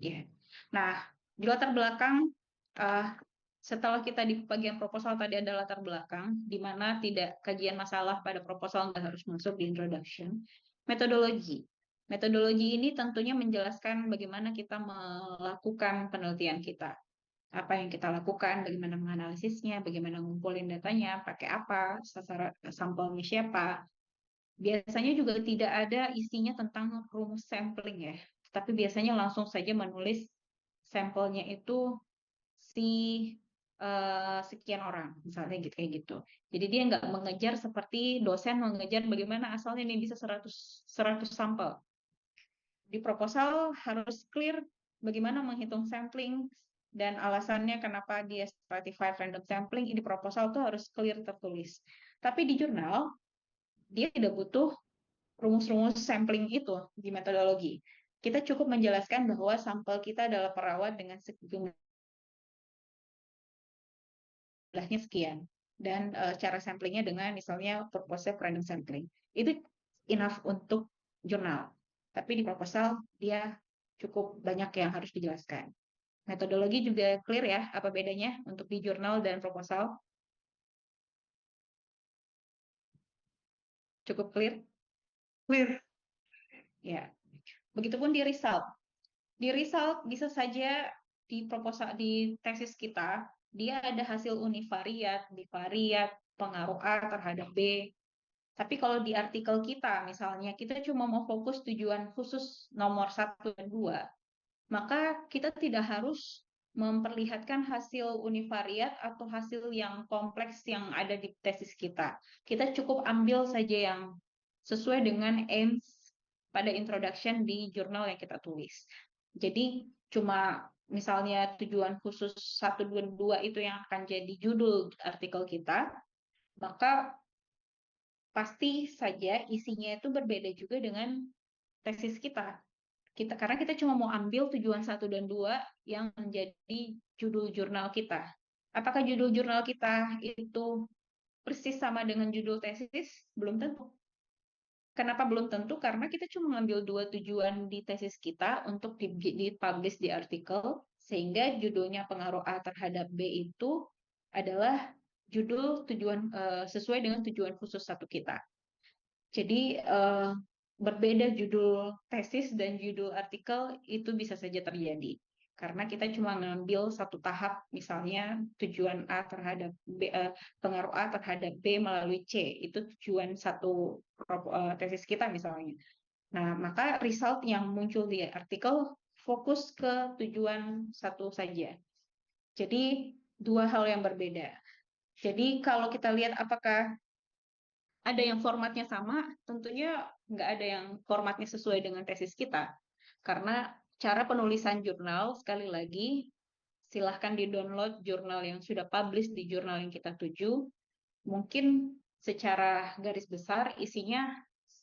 Ya. Nah, di latar belakang, uh, setelah kita di bagian proposal tadi ada latar belakang, di mana tidak kajian masalah pada proposal nggak harus masuk di introduction. Metodologi. Metodologi ini tentunya menjelaskan bagaimana kita melakukan penelitian kita. apa yang kita lakukan, bagaimana menganalisisnya, bagaimana ngumpulin datanya, pakai apa, sampelnya siapa. Biasanya juga tidak ada isinya tentang rumus sampling ya, tapi biasanya langsung saja menulis sampelnya itu sekian orang, misalnya gitu kayak gitu. Jadi dia nggak mengejar seperti dosen mengejar bagaimana asalnya nih bisa 100 sampel. Di proposal harus clear bagaimana menghitung sampling dan alasannya kenapa dia stratified random sampling. Di proposal tuh harus clear tertulis. Tapi di jurnal dia tidak butuh rumus-rumus sampling itu di metodologi. Kita cukup menjelaskan bahwa sampel kita adalah perawat dengan jumlahnya sekian dan cara samplingnya dengan misalnya purpose random sampling. Itu enough untuk jurnal. Tapi di proposal dia cukup banyak yang harus dijelaskan. Metodologi juga clear ya, apa bedanya untuk di jurnal dan proposal? Cukup clear? Clear. Ya. Begitupun di result. Di result bisa saja di proposal di tesis kita dia ada hasil univariat, bivariat, pengaruh A terhadap B. Tapi kalau di artikel kita misalnya kita cuma mau fokus tujuan khusus nomor 1 dan 2, maka kita tidak harus memperlihatkan hasil univariat atau hasil yang kompleks yang ada di tesis kita. Kita cukup ambil saja yang sesuai dengan aims pada introduction di jurnal yang kita tulis. Jadi cuma misalnya tujuan khusus 1, 2, 2 itu yang akan jadi judul artikel kita, maka pasti saja isinya itu berbeda juga dengan tesis kita. Karena kita cuma mau ambil tujuan 1 dan 2 yang menjadi judul jurnal kita. Apakah judul jurnal kita itu persis sama dengan judul tesis? Belum tentu. Kenapa belum tentu? Karena kita cuma ngambil 2 tujuan di tesis kita untuk dipublish di artikel, sehingga judulnya pengaruh A terhadap B itu adalah judul tujuan sesuai dengan tujuan khusus 1 kita. Jadi berbeda judul tesis dan judul artikel itu bisa saja terjadi. Karena kita cuma ngambil satu tahap, misalnya tujuan A terhadap B, pengaruh A terhadap B melalui C, itu tujuan satu tesis kita misalnya. Nah, maka result yang muncul di artikel fokus ke tujuan satu saja. Jadi dua hal yang berbeda. Jadi kalau kita lihat apakah ada yang formatnya sama, tentunya nggak ada yang formatnya sesuai dengan tesis kita. Karena cara penulisan jurnal, sekali lagi, silahkan di-download jurnal yang sudah publish di jurnal yang kita tuju. Mungkin secara garis besar isinya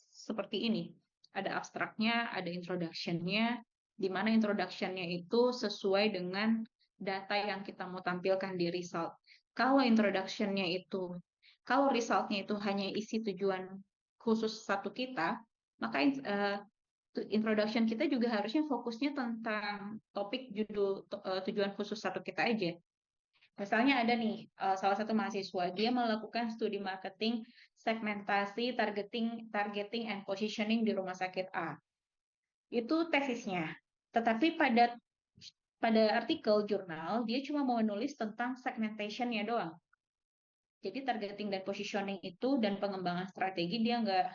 seperti ini. Ada abstraknya, ada introduction-nya, di mana introduction-nya itu sesuai dengan data yang kita mau tampilkan di result. Kalau introduction-nya itu kalau result-nya itu hanya isi tujuan khusus satu kita, maka introduction kita juga harusnya fokusnya tentang topik judul tujuan khusus satu kita aja. Misalnya ada nih salah satu mahasiswa, dia melakukan studi marketing, segmentasi, targeting and positioning di rumah sakit A. Itu tesisnya. Tetapi pada artikel jurnal, dia cuma mau nulis tentang segmentation-nya doang. Jadi targeting dan positioning itu dan pengembangan strategi dia nggak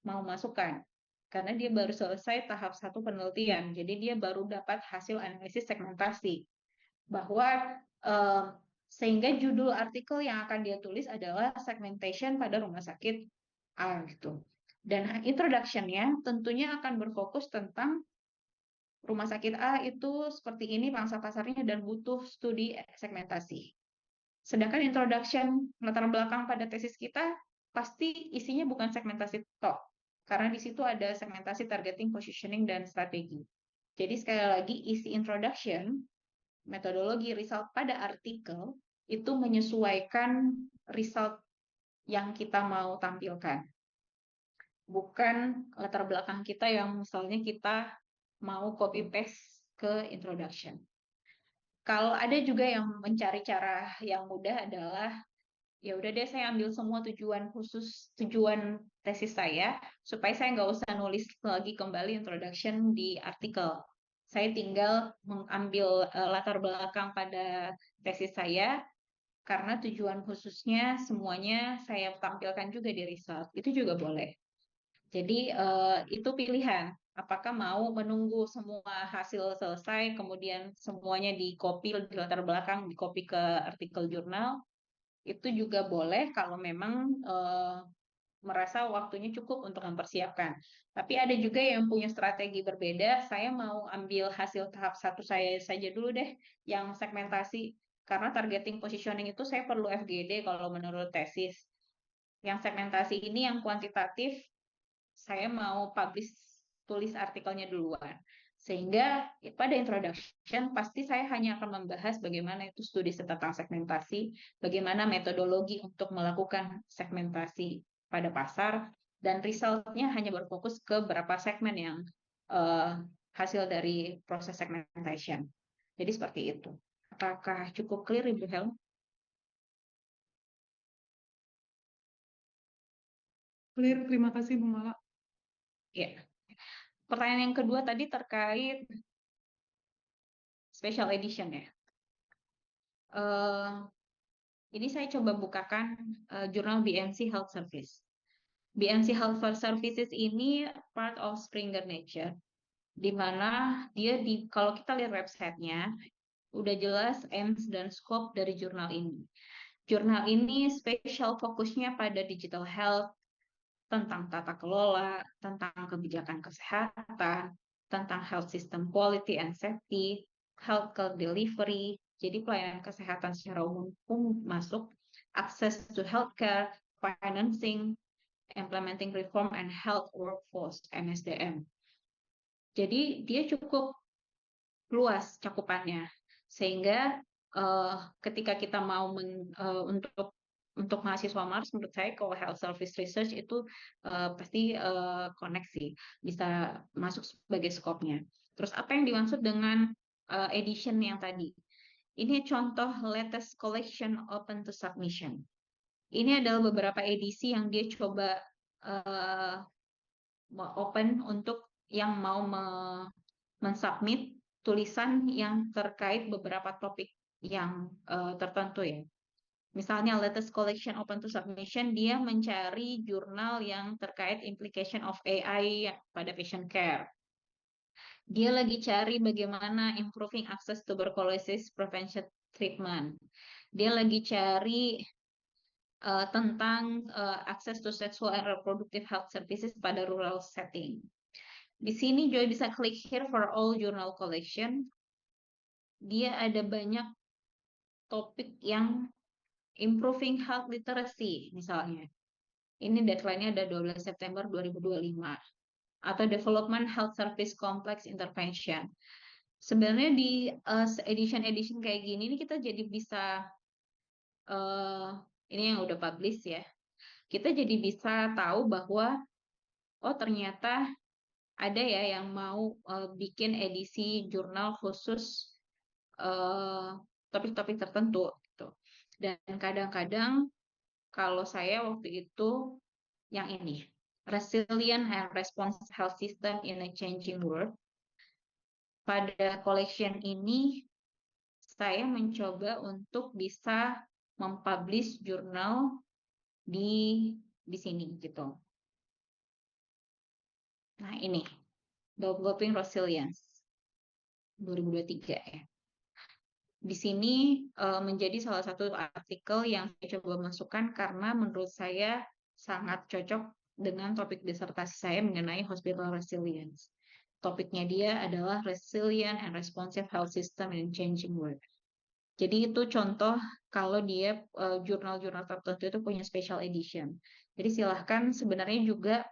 mau masukkan. Karena dia baru selesai tahap 1 penelitian. Jadi dia baru dapat hasil analisis segmentasi. Bahwa sehingga judul artikel yang akan dia tulis adalah segmentation pada rumah sakit A gitu. Dan introduction-nya tentunya akan berfokus tentang rumah sakit A itu seperti ini pangsa pasarnya dan butuh studi segmentasi. Sedangkan introduction latar belakang pada tesis kita pasti isinya bukan segmentasi tok, karena di situ ada segmentasi, targeting, positioning, dan strategi. Jadi sekali lagi isi introduction, metodologi result pada artikel itu menyesuaikan result yang kita mau tampilkan. Bukan latar belakang kita yang misalnya kita mau copy paste ke introduction. Kalau ada juga yang mencari cara yang mudah adalah ya udah deh saya ambil semua tujuan khusus tujuan tesis saya supaya saya nggak usah nulis lagi kembali introduction di artikel. Saya tinggal mengambil latar belakang pada tesis saya, karena tujuan khususnya semuanya saya tampilkan juga di result. Itu juga boleh. Jadi itu pilihan. Apakah mau menunggu semua hasil selesai, kemudian semuanya di-copy di latar belakang, di-copy ke artikel jurnal, itu juga boleh kalau memang merasa waktunya cukup untuk mempersiapkan. Tapi ada juga yang punya strategi berbeda. Saya mau ambil hasil tahap 1 saya saja dulu deh, yang segmentasi. Karena targeting positioning itu saya perlu FGD kalau menurut tesis. Yang segmentasi ini yang kuantitatif, saya mau tulis artikelnya duluan. Sehingga pada introduction pasti saya hanya akan membahas bagaimana itu studi tentang segmentasi, bagaimana metodologi untuk melakukan segmentasi pada pasar, dan resultnya hanya berfokus ke beberapa segmen yang hasil dari proses segmentation. Jadi seperti itu. Apakah cukup clear, Ibu Hel? Clear, terima kasih Bu Mala. Ya. Pertanyaan yang kedua tadi terkait special edition ya. Ini saya coba bukakan jurnal BMC Health Service. BMC Health Services ini part of Springer Nature, di mana dia kalau kita lihat websitenya, udah jelas aims dan scope dari jurnal ini. Jurnal ini spesial fokusnya pada digital health, tentang tata kelola, tentang kebijakan kesehatan, tentang health system quality and safety, healthcare delivery, jadi pelayanan kesehatan secara umum masuk, access to healthcare, financing, implementing reform and health workforce (MSDM). Jadi dia cukup luas cakupannya, sehingga ketika kita mau untuk mahasiswa Mars, menurut saya kalau health service research itu pasti koneksi, bisa masuk sebagai skopnya. Terus apa yang dimaksud dengan edition yang tadi? Ini contoh latest collection open to submission. Ini adalah beberapa edisi yang dia coba open untuk yang mau mensubmit tulisan yang terkait beberapa topik yang tertentu ya. Misalnya latest collection open to submission, dia mencari jurnal yang terkait implication of AI pada patient care. Dia lagi cari bagaimana improving access tuberculosis prevention treatment. Dia lagi cari tentang access to sexual and reproductive health services pada rural setting. Di sini Joy bisa klik here for all journal collection. Dia ada banyak topik yang improving health literacy misalnya. Ini deadline-nya ada 12 September 2025. Atau development health service complex intervention. Sebenarnya di edition-edition kayak gini ini kita jadi bisa ini yang udah publish ya. Kita jadi bisa tahu bahwa oh ternyata ada ya yang mau bikin edisi jurnal khusus topik-topik tertentu gitu. Dan kadang-kadang kalau saya waktu itu yang ini, Resilient and Responsive Health System in a Changing World. Pada collection ini saya mencoba untuk bisa mempublish jurnal di sini gitu. Nah, ini Developing Resilience 2023 ya. Di sini menjadi salah satu artikel yang saya coba masukkan karena menurut saya sangat cocok dengan topik disertasi saya mengenai hospital resilience. Topiknya dia adalah Resilient and Responsive Health System in Changing World. Jadi itu contoh kalau dia jurnal-jurnal tertentu itu punya special edition. Jadi silahkan sebenarnya juga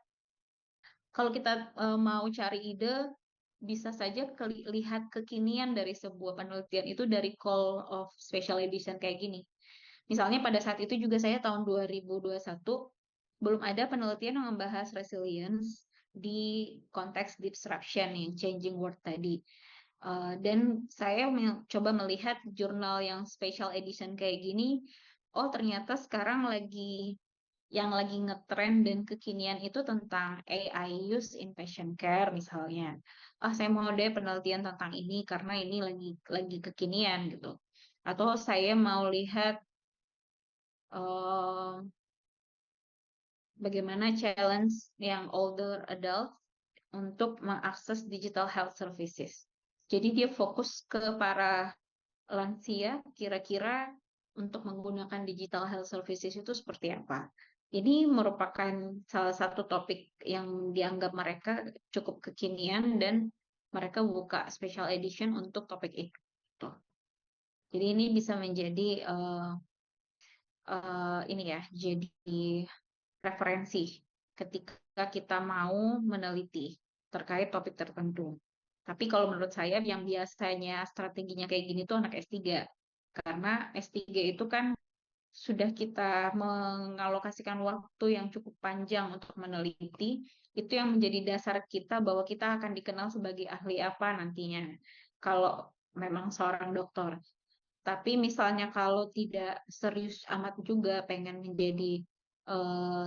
kalau kita mau cari ide, bisa saja lihat kekinian dari sebuah penelitian itu dari call of special edition kayak gini. Misalnya pada saat itu juga saya tahun 2021 belum ada penelitian yang membahas resilience di konteks disruption yang changing world tadi. Dan saya coba melihat jurnal yang special edition kayak gini, oh ternyata sekarang lagi yang lagi ngetren dan kekinian itu tentang AI use in patient care misalnya. Saya mau deh penelitian tentang ini karena ini lagi kekinian gitu. Atau saya mau lihat eh, bagaimana challenge yang older adult untuk mengakses digital health services. Jadi dia fokus ke para lansia, kira-kira untuk menggunakan digital health services itu seperti apa. Ini merupakan salah satu topik yang dianggap mereka cukup kekinian dan mereka buka special edition untuk topik itu. Jadi ini bisa menjadi ini ya, jadi referensi ketika kita mau meneliti terkait topik tertentu. Tapi kalau menurut saya yang biasanya strateginya kayak gini tuh anak S3. Karena S3 itu kan sudah kita mengalokasikan waktu yang cukup panjang untuk meneliti, itu yang menjadi dasar kita bahwa kita akan dikenal sebagai ahli apa nantinya. Kalau memang seorang dokter. Tapi misalnya kalau tidak serius amat juga pengen menjadi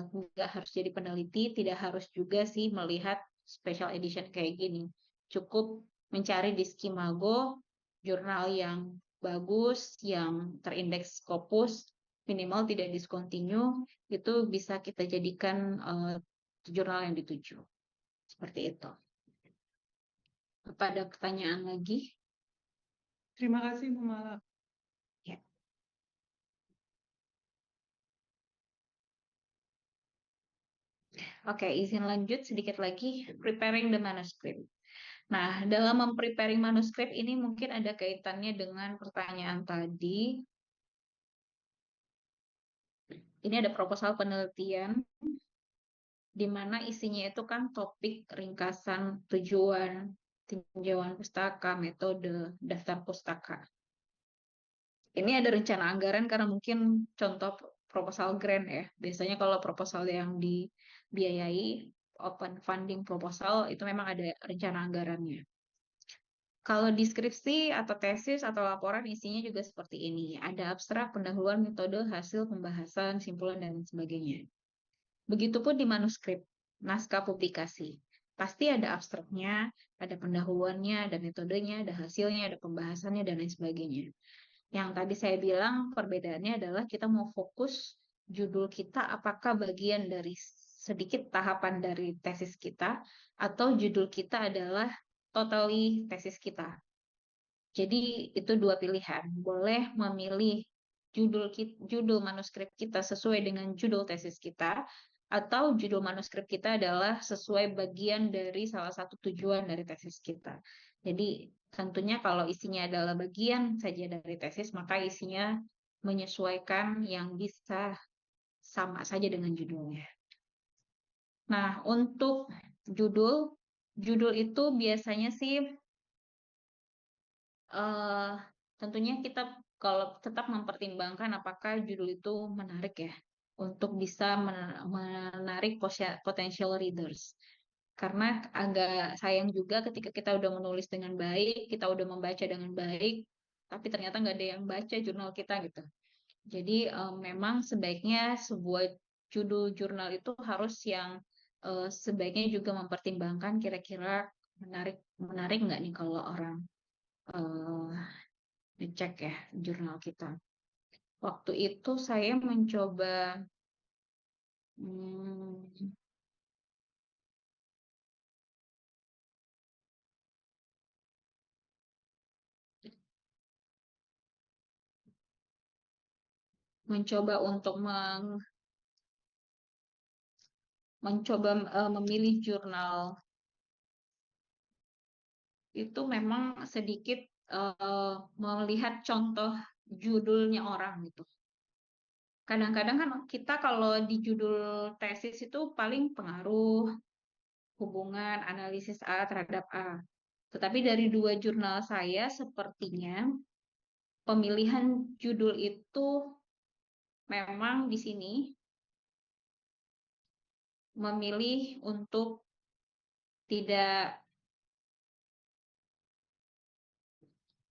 nggak harus jadi peneliti, tidak harus juga sih melihat special edition kayak gini. Cukup mencari di Skimago jurnal yang bagus, yang terindeks Scopus, minimal tidak discontinue, itu bisa kita jadikan jurnal yang dituju. Seperti itu. Apa ada pertanyaan lagi? Terima kasih, Bu Mala. Ya. Oke, izin lanjut sedikit lagi. Preparing the manuscript. Nah, dalam mempreparing manuskrip ini mungkin ada kaitannya dengan pertanyaan tadi. Ini ada proposal penelitian di mana isinya itu kan topik, ringkasan, tujuan, tinjauan pustaka, metode, daftar pustaka. Ini ada rencana anggaran karena mungkin contoh proposal grant ya. Biasanya kalau proposal yang dibiayai, open funding proposal, itu memang ada rencana anggarannya. Kalau deskripsi atau tesis atau laporan isinya juga seperti ini. Ada abstrak, pendahuluan, metode, hasil, pembahasan, simpulan, dan sebagainya. Begitupun di manuskrip, naskah publikasi. Pasti ada abstraknya, ada pendahuluannya, ada metodenya, ada hasilnya, ada pembahasannya, dan lain sebagainya. Yang tadi saya bilang perbedaannya adalah kita mau fokus judul kita apakah bagian dari sedikit tahapan dari tesis kita atau judul kita adalah totally tesis kita. Jadi itu dua pilihan. Boleh memilih judul manuskrip kita sesuai dengan judul tesis kita, atau judul manuskrip kita adalah sesuai bagian dari salah satu tujuan dari tesis kita. Jadi tentunya kalau isinya adalah bagian saja dari tesis, maka isinya menyesuaikan yang bisa sama saja dengan judulnya. Nah, untuk judul itu biasanya sih tentunya kita kalau tetap mempertimbangkan apakah judul itu menarik ya untuk bisa menarik potential readers. Karena agak sayang juga ketika kita udah menulis dengan baik, kita udah membaca dengan baik, tapi ternyata nggak ada yang baca jurnal kita gitu. Jadi memang sebaiknya sebuah judul jurnal itu harus yang sebaiknya juga mempertimbangkan kira-kira menarik nggak nih kalau orang dicek ya jurnal kita. Waktu itu saya mencoba untuk mencoba memilih jurnal itu memang sedikit melihat contoh judulnya orang gitu. Kadang-kadang kan kita kalau di judul tesis itu paling pengaruh, hubungan, analisis A terhadap A. Tetapi dari dua jurnal saya sepertinya pemilihan judul itu memang di sini memilih untuk tidak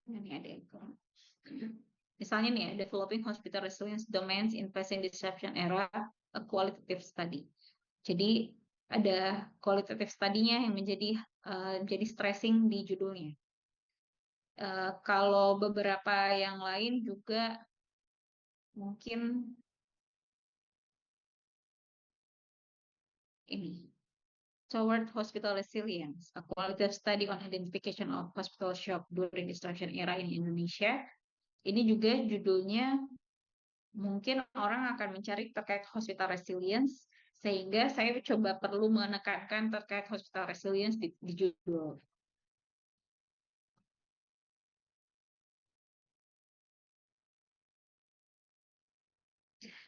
ini ada yang kurang. Misalnya nih ya, Developing Hospital Resilience Domains in Facing Disruption Era, a Qualitative Study. Jadi ada qualitative study-nya yang menjadi stressing di judulnya. Kalau beberapa yang lain juga mungkin ini, Toward Hospital Resilience, a qualitative study on identification of hospital shock during disruption era in Indonesia. Ini juga judulnya mungkin orang akan mencari terkait hospital resilience, sehingga saya coba perlu menekankan terkait hospital resilience di judul.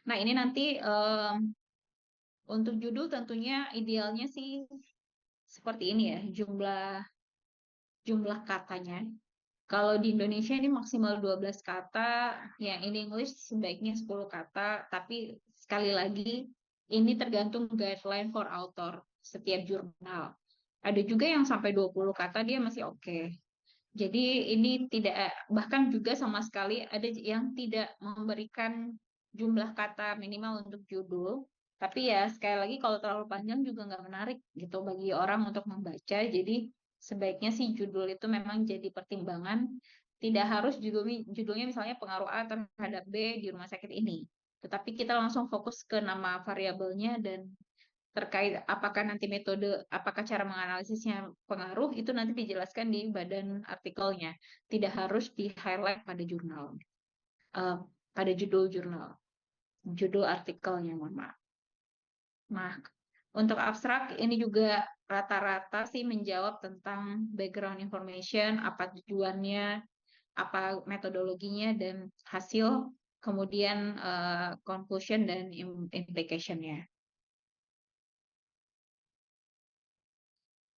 Nah, ini nanti untuk judul tentunya idealnya sih seperti ini ya, jumlah katanya. Kalau di Indonesia ini maksimal 12 kata, yang in English sebaiknya 10 kata, tapi sekali lagi ini tergantung guideline for author setiap jurnal. Ada juga yang sampai 20 kata dia masih oke. Jadi ini tidak, bahkan juga sama sekali ada yang tidak memberikan jumlah kata minimal untuk judul. Tapi ya sekali lagi kalau terlalu panjang juga nggak menarik gitu bagi orang untuk membaca. Jadi sebaiknya sih judul itu memang jadi pertimbangan. Tidak harus judulnya misalnya pengaruh A terhadap B di rumah sakit ini. Tetapi kita langsung fokus ke nama variabelnya dan terkait apakah nanti metode, apakah cara menganalisisnya pengaruh, itu nanti dijelaskan di badan artikelnya. Tidak harus di-highlight pada jurnal, pada judul jurnal, judul artikelnya, mohon maaf. Nah, untuk abstrak ini juga rata-rata sih menjawab tentang background information, apa tujuannya, apa metodologinya, dan hasil, kemudian conclusion dan implication-nya.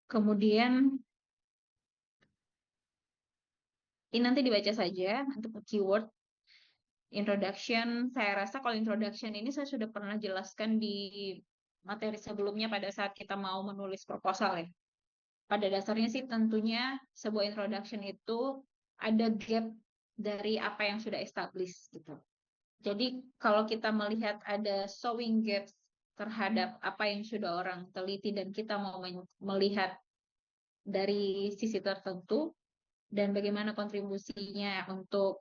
Kemudian ini nanti dibaca saja untuk keyword introduction. Saya rasa kalau introduction ini saya sudah pernah jelaskan di materi sebelumnya pada saat kita mau menulis proposal ya. Pada dasarnya sih tentunya sebuah introduction itu ada gap dari apa yang sudah established gitu. Jadi kalau kita melihat ada showing gaps terhadap apa yang sudah orang teliti dan kita mau melihat dari sisi tertentu dan bagaimana kontribusinya untuk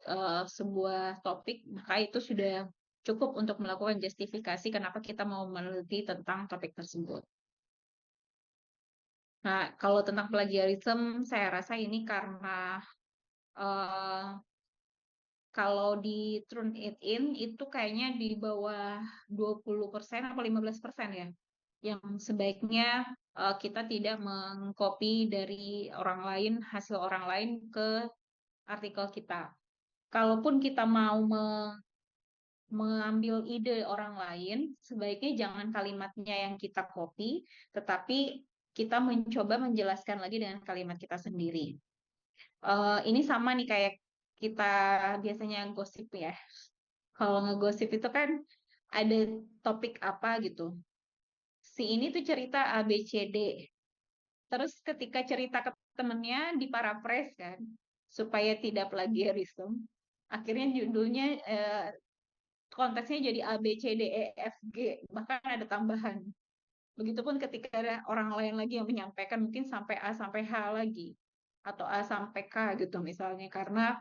sebuah topik, maka itu sudah cukup untuk melakukan justifikasi kenapa kita mau meneliti tentang topik tersebut. Nah, kalau tentang plagiarism, saya rasa ini karena kalau di Turnitin itu kayaknya di bawah 20% atau 15% ya, yang sebaiknya kita tidak mengcopy dari orang lain, hasil orang lain ke artikel kita. Kalaupun kita mau mengambil ide orang lain, sebaiknya jangan kalimatnya yang kita copy, tetapi kita mencoba menjelaskan lagi dengan kalimat kita sendiri. Ini sama nih kayak kita biasanya gosip ya. Kalau ngegosip itu kan ada topik apa gitu. Si ini tuh cerita A, B, C, D. Terus ketika cerita ke temennya diparaphrase kan, supaya tidak plagiarisme. Akhirnya judulnya konteksnya jadi A, B, C, D, E, F, G, bahkan ada tambahan. Begitupun ketika ada orang lain lagi yang menyampaikan mungkin sampai A sampai H lagi, atau A sampai K gitu misalnya, karena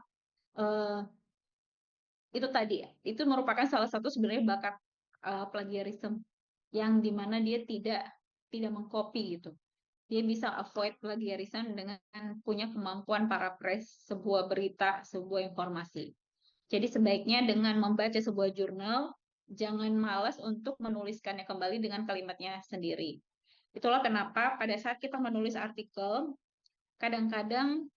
itu tadi, itu merupakan salah satu sebenarnya bakat plagiarisme, yang dimana dia tidak mengcopy gitu. Dia bisa avoid plagiarisme dengan punya kemampuan paraphrase sebuah berita, sebuah informasi. Jadi sebaiknya dengan membaca sebuah jurnal, jangan malas untuk menuliskannya kembali dengan kalimatnya sendiri. Itulah kenapa pada saat kita menulis artikel, kadang-kadang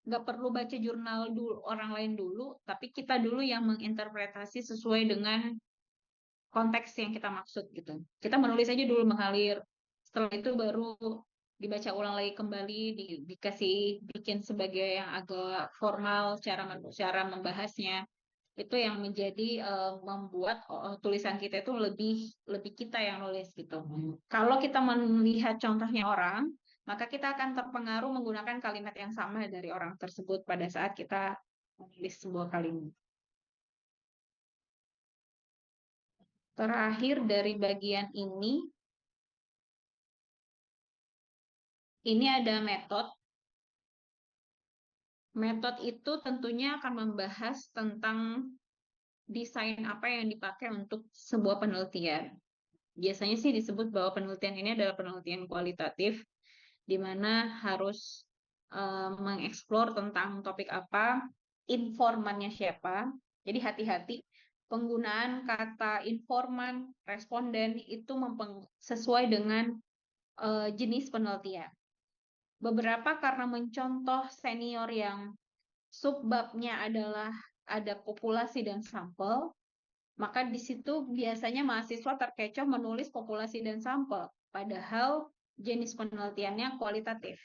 nggak perlu baca jurnal dulu, orang lain dulu, tapi kita dulu yang menginterpretasi sesuai dengan konteks yang kita maksud gitu. Kita menulis aja dulu mengalir, setelah itu baru dibaca ulang lagi kembali, dikasih bikin sebagai yang agak formal cara membahasnya. Itu yang menjadi membuat tulisan kita itu lebih kita yang nulis gitu. Kalau kita melihat contohnya orang, maka kita akan terpengaruh menggunakan kalimat yang sama dari orang tersebut pada saat kita menulis sebuah kalimat. Terakhir dari bagian ini ada metode. Metode itu tentunya akan membahas tentang desain apa yang dipakai untuk sebuah penelitian. Biasanya sih disebut bahwa penelitian ini adalah penelitian kualitatif, di mana harus mengeksplor tentang topik apa, informannya siapa. Jadi hati-hati, penggunaan kata informan, responden itu sesuai dengan jenis penelitian. Beberapa karena mencontoh senior yang subbabnya adalah ada populasi dan sampel, maka di situ biasanya mahasiswa terkecoh menulis populasi dan sampel, padahal jenis penelitiannya kualitatif.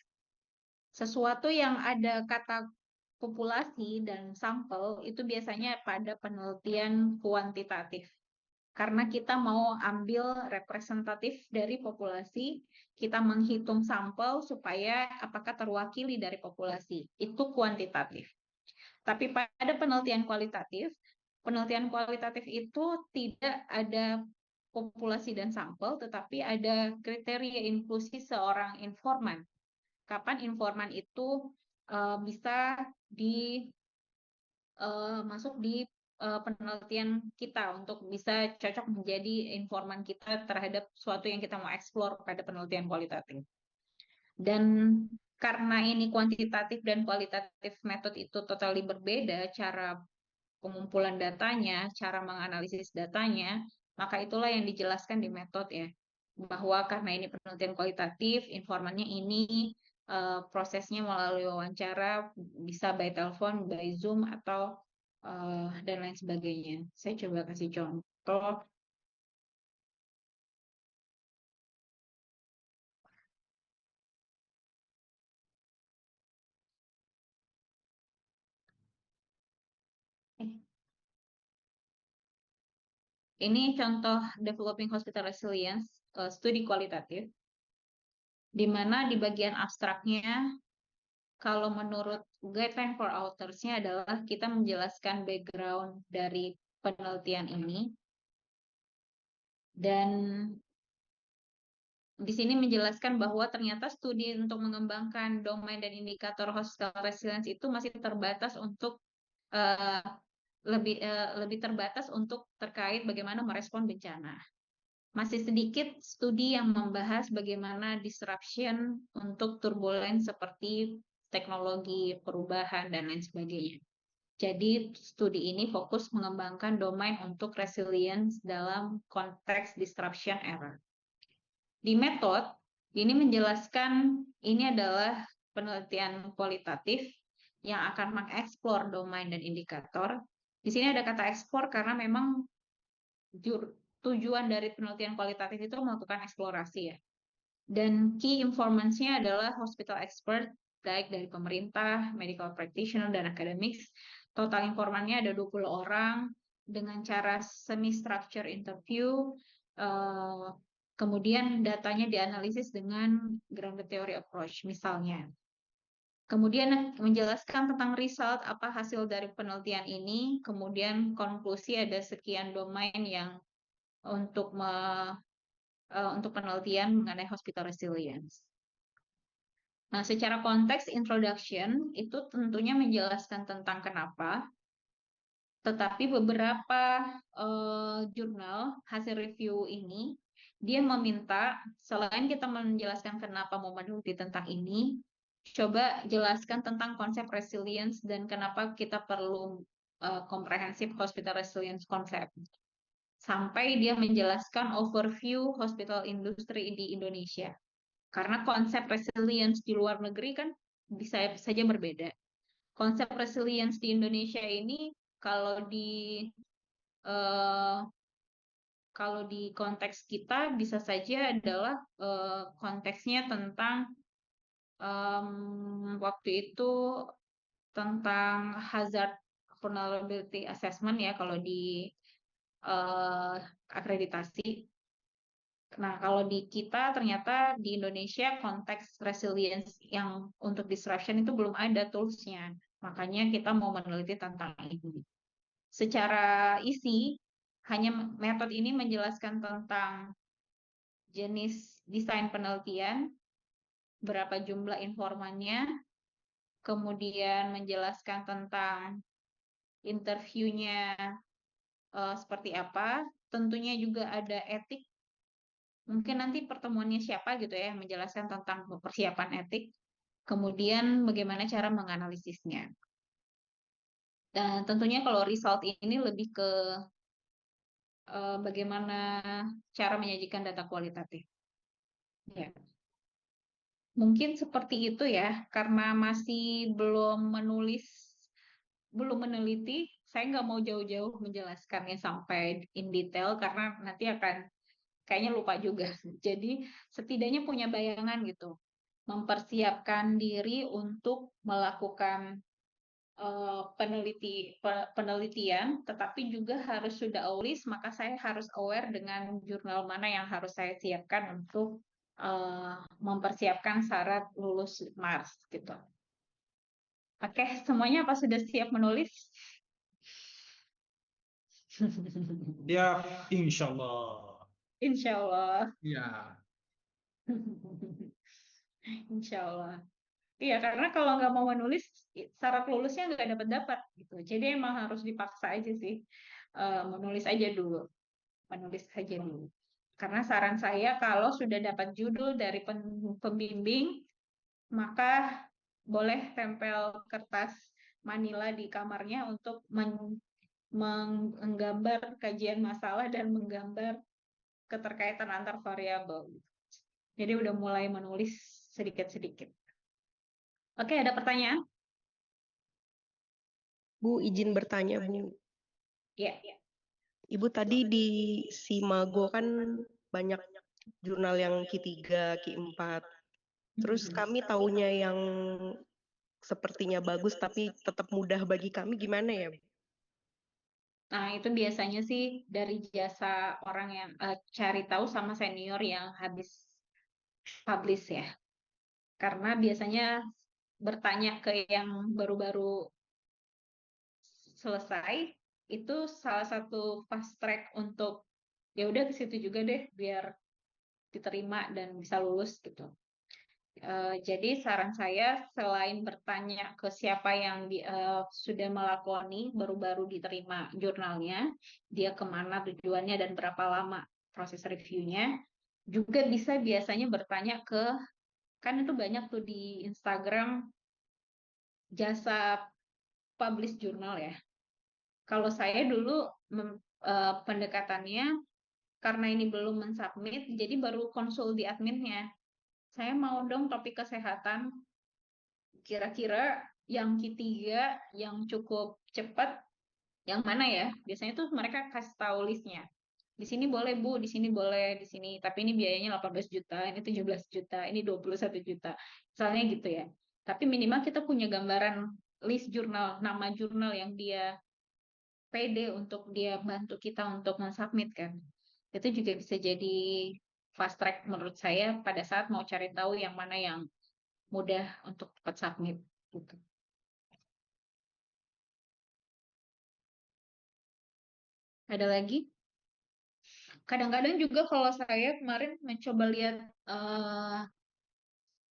Sesuatu yang ada kata populasi dan sampel itu biasanya pada penelitian kuantitatif. Karena kita mau ambil representatif dari populasi, kita menghitung sampel supaya apakah terwakili dari populasi. Itu kuantitatif. Tapi pada penelitian kualitatif itu tidak ada populasi dan sampel, tetapi ada kriteria inklusi seorang informan. Kapan informan itu bisa masuk di penelitian kita untuk bisa cocok menjadi informan kita terhadap suatu yang kita mau eksplor pada penelitian kualitatif. Dan karena ini kuantitatif dan kualitatif metode itu totally berbeda, cara pengumpulan datanya, cara menganalisis datanya, maka itulah yang dijelaskan di metode ya. Bahwa karena ini penelitian kualitatif, informannya ini prosesnya melalui wawancara, bisa by telepon, by Zoom, atau dan lain sebagainya. Saya coba kasih contoh. Ini contoh Developing Hospital Resilience, studi kualitatif, di mana di bagian abstraknya, kalau menurut guideline for authors-nya adalah kita menjelaskan background dari penelitian ini, dan di sini menjelaskan bahwa ternyata studi untuk mengembangkan domain dan indikator hospital resilience itu masih terbatas untuk lebih terbatas untuk terkait bagaimana merespon bencana. Masih sedikit studi yang membahas bagaimana disruption untuk turbulence seperti teknologi perubahan dan lain sebagainya. Jadi studi ini fokus mengembangkan domain untuk resilience dalam konteks disruption era. Di metode, ini menjelaskan ini adalah penelitian kualitatif yang akan mengeksplor domain dan indikator. Di sini ada kata eksplor karena memang tujuan dari penelitian kualitatif itu melakukan eksplorasi ya. Dan key informants-nya adalah hospital expert, baik dari pemerintah, medical practitioner, dan academics. Total informannya ada 20 orang dengan cara semi-structure interview. Kemudian datanya dianalisis dengan grounded theory approach misalnya. Kemudian menjelaskan tentang result, apa hasil dari penelitian ini. Kemudian konklusi ada sekian domain yang untuk penelitian mengenai hospital resilience. Nah, secara konteks introduction itu tentunya menjelaskan tentang kenapa, tetapi beberapa jurnal hasil review ini dia meminta selain kita menjelaskan kenapa mau meneliti tentang ini, coba jelaskan tentang konsep resilience dan kenapa kita perlu comprehensive hospital resilience concept. Sampai dia menjelaskan overview hospital industry di Indonesia. Karena konsep resilience di luar negeri kan bisa saja berbeda. Konsep resilience di Indonesia ini kalau di konteks kita bisa saja adalah konteksnya tentang waktu itu tentang hazard vulnerability assessment ya kalau di akreditasi. Nah, kalau di kita ternyata di Indonesia konteks resilience yang untuk disruption itu belum ada tools-nya. Makanya kita mau meneliti tentang ini. Secara isi, Hanya metode ini menjelaskan tentang jenis desain penelitian, berapa jumlah informannya, kemudian menjelaskan tentang interviewnya seperti apa. Tentunya juga ada etik. Mungkin nanti pertemuannya siapa gitu ya, menjelaskan tentang persiapan etik. Kemudian bagaimana cara menganalisisnya. Dan tentunya kalau result ini lebih ke bagaimana cara menyajikan data kualitatif. Ya. Mungkin seperti itu ya, karena masih belum meneliti, saya nggak mau jauh-jauh menjelaskannya sampai in detail karena nanti akan kayaknya lupa juga. Jadi setidaknya punya bayangan gitu, mempersiapkan diri untuk melakukan penelitian, tetapi juga harus sudah aware, maka saya harus aware dengan jurnal mana yang harus saya siapkan untuk mempersiapkan syarat lulus Mars gitu. Oke, semuanya apa sudah siap menulis? Ya, insya Allah. Insya Allah. Ya. Insya Allah. Iya, karena kalau nggak mau menulis, syarat lulusnya nggak dapat gitu. Jadi emang harus dipaksa aja sih, menulis aja dulu, menulis aja dulu. Karena saran saya kalau sudah dapat judul dari pembimbing, maka boleh tempel kertas Manila di kamarnya untuk menggambar kajian masalah dan menggambar keterkaitan antar variabel. Jadi udah mulai menulis sedikit-sedikit. Oke, ada pertanyaan? Bu, izin bertanya, Bu. Ya. Ibu tadi di Simago kan banyak jurnal yang Q3, Q4. Terus kami taunya yang sepertinya bagus tapi tetap mudah bagi kami gimana ya, Bu? Nah, itu biasanya sih dari jasa orang yang cari tahu sama senior yang habis publish ya. Karena biasanya bertanya ke yang baru-baru selesai, itu salah satu fast track untuk ya udah ke situ juga deh biar diterima dan bisa lulus gitu. Jadi saran saya selain bertanya ke siapa yang sudah melakoni baru-baru diterima jurnalnya, dia kemana tujuannya dan berapa lama proses reviewnya, juga bisa biasanya bertanya ke, kan itu banyak tuh di Instagram jasa publish jurnal ya. Kalau saya dulu pendekatannya karena ini belum mensubmit, jadi baru konsul di adminnya. Saya mau dong topik kesehatan, kira-kira yang ketiga yang cukup cepat yang mana ya? Biasanya tuh mereka kasih tahu listnya. Di sini boleh Bu, di sini boleh, di sini. Tapi ini biayanya 18 juta, ini 17 juta, ini 21 juta. Misalnya gitu ya. Tapi minimal kita punya gambaran list jurnal, nama jurnal yang dia pede untuk dia bantu kita untuk mensubmit kan. Itu juga bisa jadi fast track menurut saya pada saat mau cari tahu yang mana yang mudah untuk cepat submit gitu. Ada lagi? Kadang-kadang juga kalau saya kemarin mencoba lihat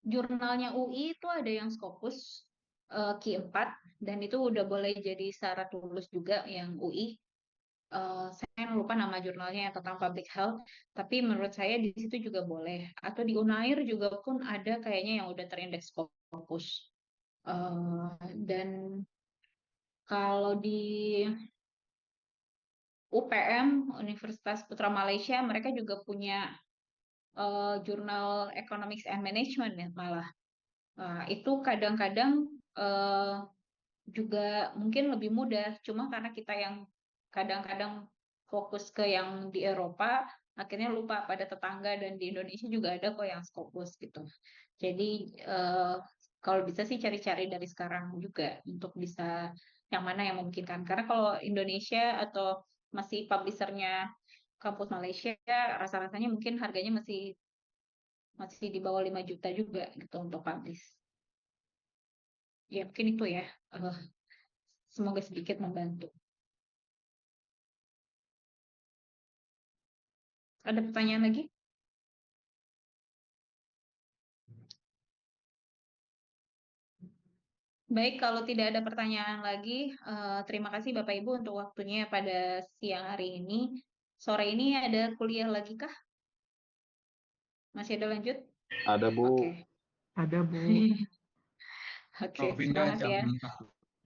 jurnalnya UI itu ada yang Scopus Q4 dan itu udah boleh jadi syarat lulus juga yang UI. Saya lupa nama jurnalnya yang tentang public health, tapi menurut saya di situ juga boleh. Atau di Unair juga pun ada kayaknya yang udah terindeks Scopus. Dan kalau di UPM, Universitas Putra Malaysia, mereka juga punya jurnal Economics and Management ya malah. Itu kadang-kadang juga mungkin lebih mudah, cuma karena kita yang kadang-kadang fokus ke yang di Eropa, akhirnya lupa pada tetangga dan di Indonesia juga ada kok yang Scopus gitu. Jadi kalau bisa sih cari-cari dari sekarang juga untuk bisa yang mana yang memungkinkan. Karena kalau Indonesia atau masih publishernya kampus Malaysia, rasa-rasanya mungkin harganya masih di bawah 5 juta juga gitu untuk publish. Ya mungkin itu ya. Semoga sedikit membantu. Ada pertanyaan lagi? Baik, kalau tidak ada pertanyaan lagi, terima kasih Bapak Ibu untuk waktunya pada siang hari ini. Sore ini ada kuliah lagi kah? Masih ada lanjut? Ada Bu. Oke. Ada, Bu. Oke, Novinda selamat ya. jam